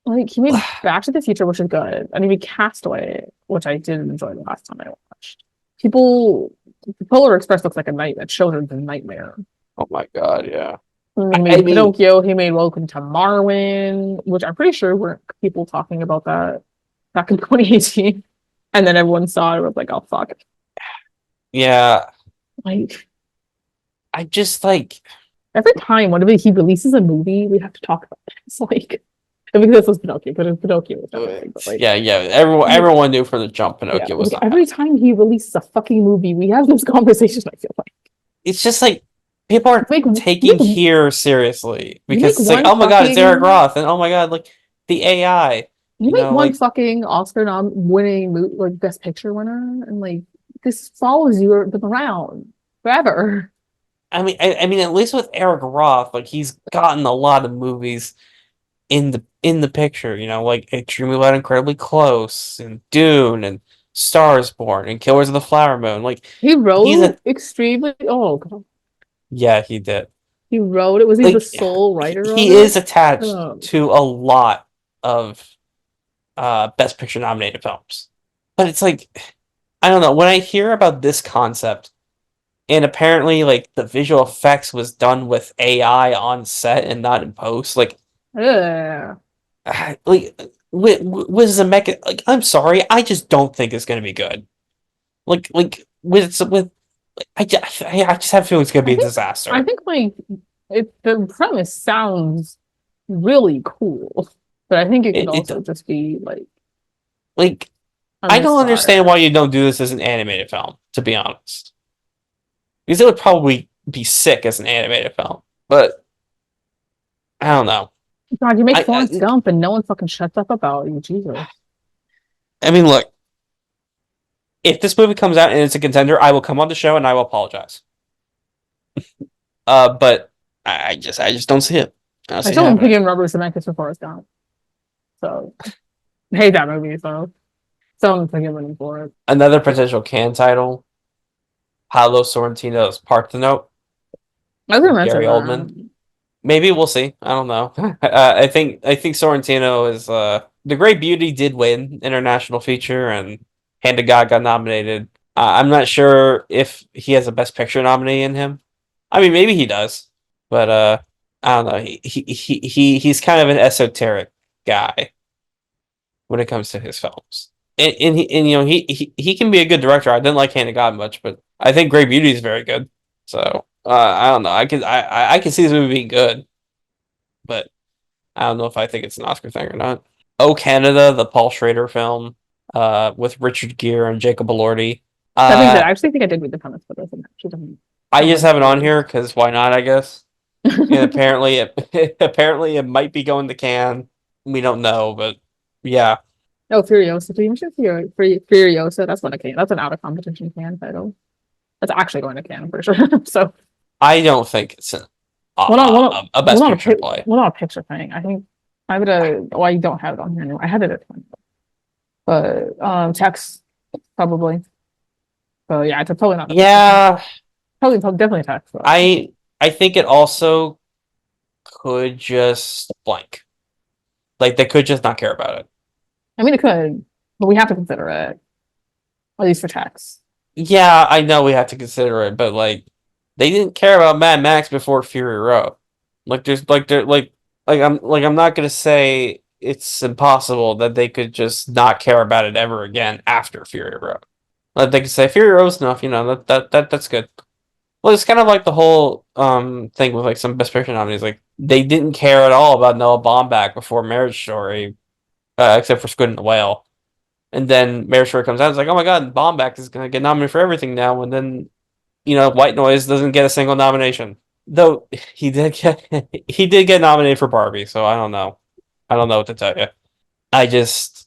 Like he made Back to the Future, which is good, and he made Castaway, which I did enjoy the last time I watched. The Polar Express looks like a children's nightmare. Oh my god, yeah. He made Pinocchio. He made Welcome to Marwen, which I'm pretty sure weren't people talking about that back in 2018, and then everyone saw it and was like, "Oh fuck." Yeah. Like, I just like every time whenever he releases a movie, we have to talk about it. It's like, because this was Pinocchio, but Pinocchio was everything. But like, yeah. Everyone knew from the jump Pinocchio was not every time he releases a fucking movie, we have those conversations. I feel like it's just like people are taking Here seriously because it's like, oh my god, it's Eric Roth, and oh my god, like the AI. You make one fucking Oscar winning like Best Picture winner, and like this follows you around forever. I mean, at least with Eric Roth, like he's gotten a lot of movies in the picture, like Extremely Loud, Incredibly Close, and Dune, and Stars Born, and Killers of the Flower Moon. Like he wrote extremely. Oh god. Yeah, he did. He wrote it. Was he the sole writer? He is attached to a lot of Best Picture nominated films, but it's like, I don't know. When I hear about this concept, and apparently like the visual effects was done with AI on set and not in post, like, with Zemeckis, like, I'm sorry, I just don't think it's gonna be good. Like with. I just have a feeling it's gonna be a disaster. I think the premise sounds really cool, but I think it could also just be like I don't understand why you don't do this as an animated film, to be honest. Because it would probably be sick as an animated film, but I don't know. God, you make Forrest Gump and no one fucking shuts up about you, Jesus. I mean, look. If this movie comes out and it's a contender, I will come on the show and I will apologize. But I just don't see it. I still am picking Robert Zemeckis for Forrest Gump. So I hate that movie, so I'm thinking running for it. Another potential can title. Paolo Sorrentino's Parthenope. I was gonna mention Gary Oldman. Maybe we'll see. I don't know. I think Sorrentino is The Great Beauty did win international feature, and Hand of God got nominated. I'm not sure if he has a Best Picture nominee in him. I mean, maybe he does, but I don't know. He's kind of an esoteric guy when it comes to his films, and he can be a good director. I didn't like Hand of God much, but I think Great Beauty is very good. So I don't know. I can see this movie being good, but I don't know if I think it's an Oscar thing or not. Oh Canada, the Paul Schrader film, with Richard Gere and Jacob Elordi. I think that I actually think I did read the premise, but it actually doesn't. I just have it on here because why not? I guess. And apparently, apparently it might be going to Cannes. We don't know, but yeah. Oh, Furiosa. Did you mention Furiosa? That's going to Cannes. That's an out of competition Cannes title. That's actually going to Cannes for sure. So I don't think it's a best picture play. Well, not a picture thing. I think I would. Well, I don't have it on here anymore. I had it at 20, but text probably. So yeah, it's totally not. Yeah, probably definitely text. But. I think it also could just blank. Like they could just not care about it. I mean, it could, but we have to consider it, at least for text. Yeah, I know we have to consider it, but like they didn't care about Mad Max before Fury Road. I'm not gonna say it's impossible that they could just not care about it ever again after Fury Road. Like they could say Fury Road's enough, that's good. Well, it's kind of like the whole thing with like some Best Picture nominees. Like they didn't care at all about Noah Baumbach before Marriage Story, except for Squid and the Whale. And then Marriage Story comes out, it's like, oh my god, Baumbach is gonna get nominated for everything now. And then White Noise doesn't get a single nomination, though he did get nominated for Barbie. So I don't know what to tell you. They just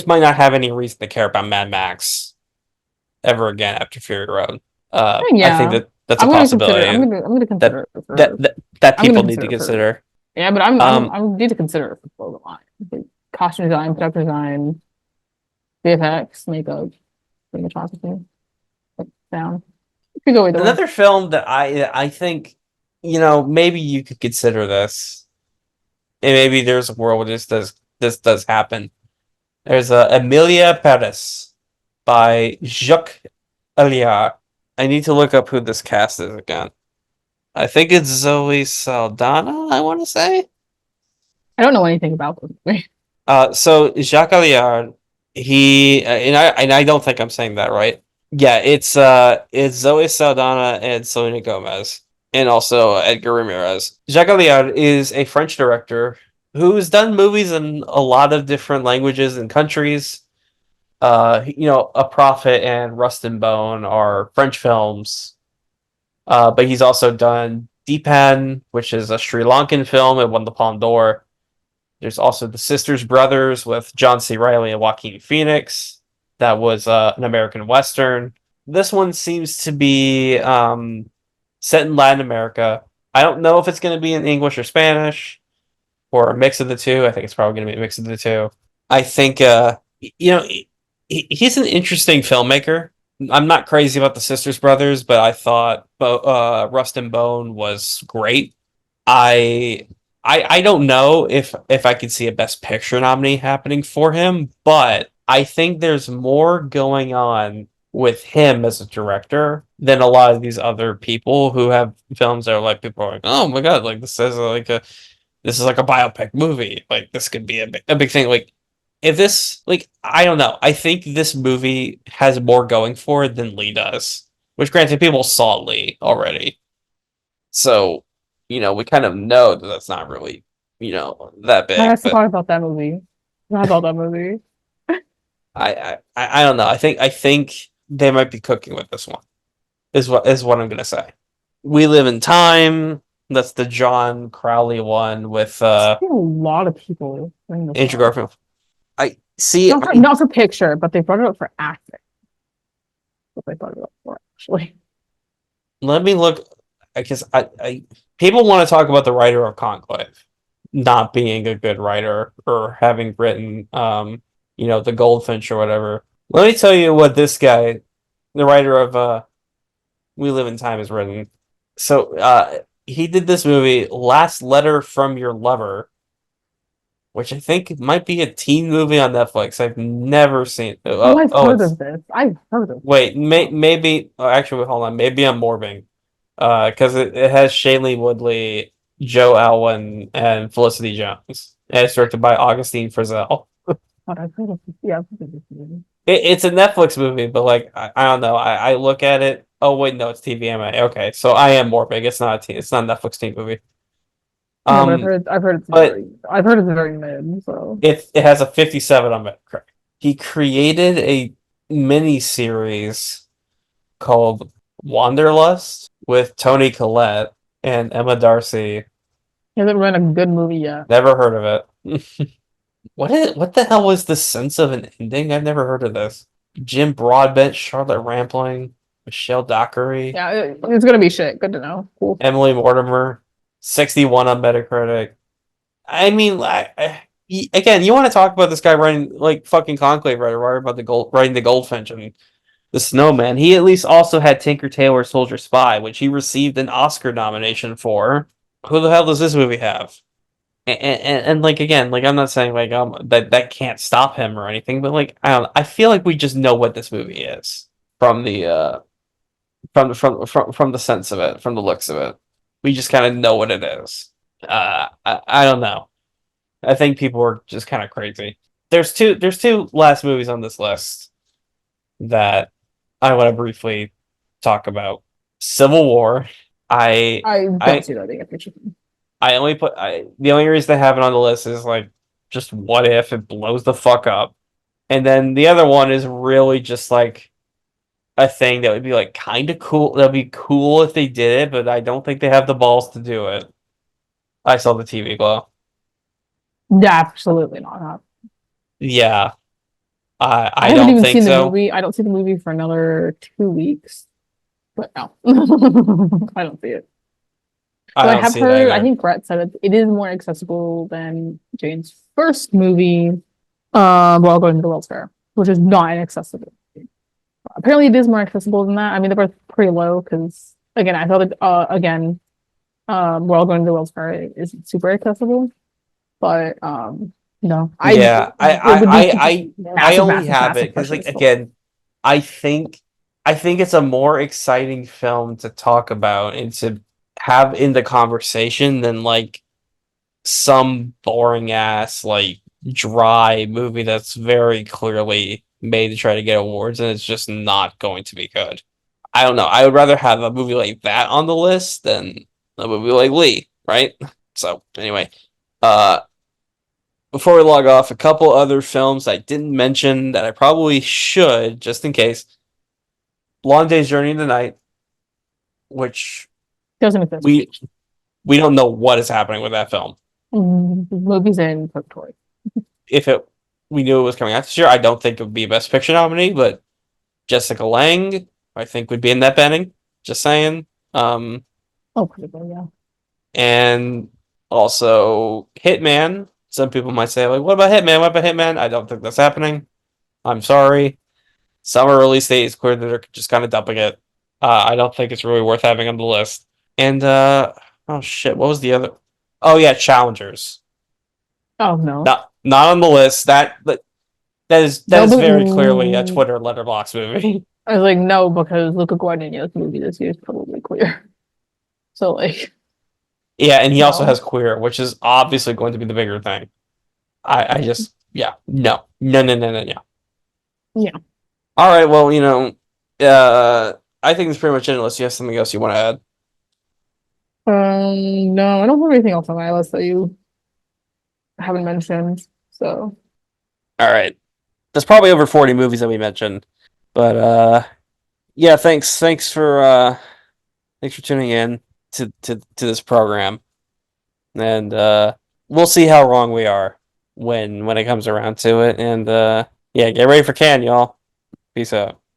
might not have any reason to care about Mad Max ever again after Fury Road. Yeah. I think that's a possibility. I'm gonna consider that people need to consider. Yeah, but I need to consider it for below the line. Like, costume design, production design, VFX, makeup, cinematography, sound. It could go either Another way. film that I think maybe you could consider this, and maybe there's a world where this does happen. There's Emilia Perez by Jacques Audiard. I need to look up who this cast is again. I think it's Zoe Saldana, I want to say. I don't know anything about this movie. So Jacques Audiard, he and I don't think I'm saying that right. Yeah, it's Zoe Saldana and Selena Gomez, and also Edgar Ramirez. Jacques Audiard is a French director who's done movies in a lot of different languages and countries. A Prophet and Rust and Bone are French films. But he's also done Deepan, which is a Sri Lankan film. It won the Palme d'Or. There's also The Sisters Brothers with John C. Reilly and Joaquin Phoenix. That was an American Western. This one seems to be set in Latin America. I don't know if it's going to be in English or Spanish or a mix of the two. I think it's probably going to be a mix of the two. I think, he's an interesting filmmaker. I'm not crazy about the Sisters Brothers, but I thought Rust and Bone was great. I don't know if I could see a Best Picture nominee happening for him, but I think there's more going on with him as a director than a lot of these other people who have films that are like people are like, oh my god, like this is like a biopic movie, like this could be a big thing. Like if this, like, I don't know. I think this movie has more going for it than Lee does. Which, granted, people saw Lee already. So, we kind of know that that's not really, that big. I have to talk about that movie. Not about that movie. I don't know. I think they might be cooking with this one. Is what I'm gonna say. We Live in Time. That's the John Crowley one with a lot of people. Andrew Garfield. I see. Not for picture, but they brought it up for acting. What they brought it up for, actually. Let me look, because I people want to talk about the writer of Conclave not being a good writer or having written, The Goldfinch or whatever. Let me tell you what this guy, the writer of We Live in Time, has written. So he did this movie, Last Letter from Your Lover, which I think might be a teen movie on Netflix. I've never seen. I've heard of this. I've heard of it. Wait, maybe. Actually, wait, hold on. Maybe I'm morbing. Because it has Shailene Woodley, Joe Alwyn, and Felicity Jones. And it's directed by Augustine Frizzell. I've heard of this. Yeah, I've heard of this movie. It's a Netflix movie, but like I don't know. I look at it. Oh wait, no, it's TVMA. Okay, so I am morbing. It's not a Netflix teen movie. Yeah, but Um, I've but heard it's very mid, so it has a 57 on Metacritic. He created a mini series called Wanderlust with Toni Collette and Emma Darcy. he hasn't run a good movie yet. Never heard of it. What the hell was the sense of an ending? I've never heard of this. Jim Broadbent, Charlotte Rampling, Michelle Dockery, Yeah, it's gonna be shit. Good to know. Cool. Emily Mortimer, 61 on Metacritic. I mean, again, you want to talk about this guy writing like fucking Conclave writer, right? About writing the Goldfinch and the Snowman. He at least also had Tinker Tailor Soldier Spy, which he received an Oscar nomination for. Who the hell does this movie have? And like again, like I'm not saying like that can't stop him or anything, but like I don't know, I feel like we just know what this movie is from the from the sense of it, from the looks of it. We just kind of know what it is. I don't know. I think people are just kind of crazy. There's two last movies on this list that I want to briefly talk about. Civil War. I I don't I see that being a picture. the only reason I have it on the list is like just what if it blows the fuck up. And then the other one is really just like a thing that would be like kind of cool. That'd be cool if they did it, but I don't think they have the balls to do it. I saw the TV glow. Yeah, absolutely not. Yeah, I I haven't don't even think seen the so. movie. I don't see the movie for another 2 weeks. But no, I don't see it. I So I don't have see it heard. I either. think Brett said it is more accessible than Jane's first movie, while going to the World's Fair, which is not inaccessible. Apparently, it is more accessible than that. I mean, they're both pretty low because again, I thought that again, while going to the World's Fair isn't super accessible, but no, Yeah, it would be I massive, only massive, have it massive because like pushes. again, I think I think it's a more exciting film to talk about and to have in the conversation than like some boring ass like dry movie that's very clearly made to try to get awards and it's just not going to be good. I don't know. I would rather have a movie like that on the list than a movie like Lee, right? So anyway, uh before we log off, a couple other films I didn't mention that I probably should, just in case. Long Day's Journey into the Night, which Doesn't exist. we we don't know what is happening with that film. The movie's in purgatory. If it we knew it was coming out this year, I don't think it would be a Best Picture nominee, but Jessica Lange, I think would be in that banning. Just saying. Oh, purgatory, yeah. And also Hitman. Some people might say, like, what about Hitman? What about Hitman? I don't think that's happening. I'm sorry. Summer release date is clear that they're just kind of dumping it. I don't think it's really worth having on the list. And oh shit, what was the other? Oh yeah, Challengers. Oh no. Not on the list. That No, is but very clearly a Twitter letterbox movie. I was like, no, because Luca Guadagnino's movie this year is probably clear. So like, Yeah, and he also no. has Queer, which is obviously going to be the bigger thing. I just yeah, no. Yeah. All right, well, I think that's pretty much it unless you have something else you want to add. No, I don't have anything else on my list that you haven't mentioned. So All right. There's probably over 40 movies that we mentioned. But yeah, thanks for tuning in to this program. And we'll see how wrong we are when it comes around to it. And yeah, get ready for Can, y'all. Peace out.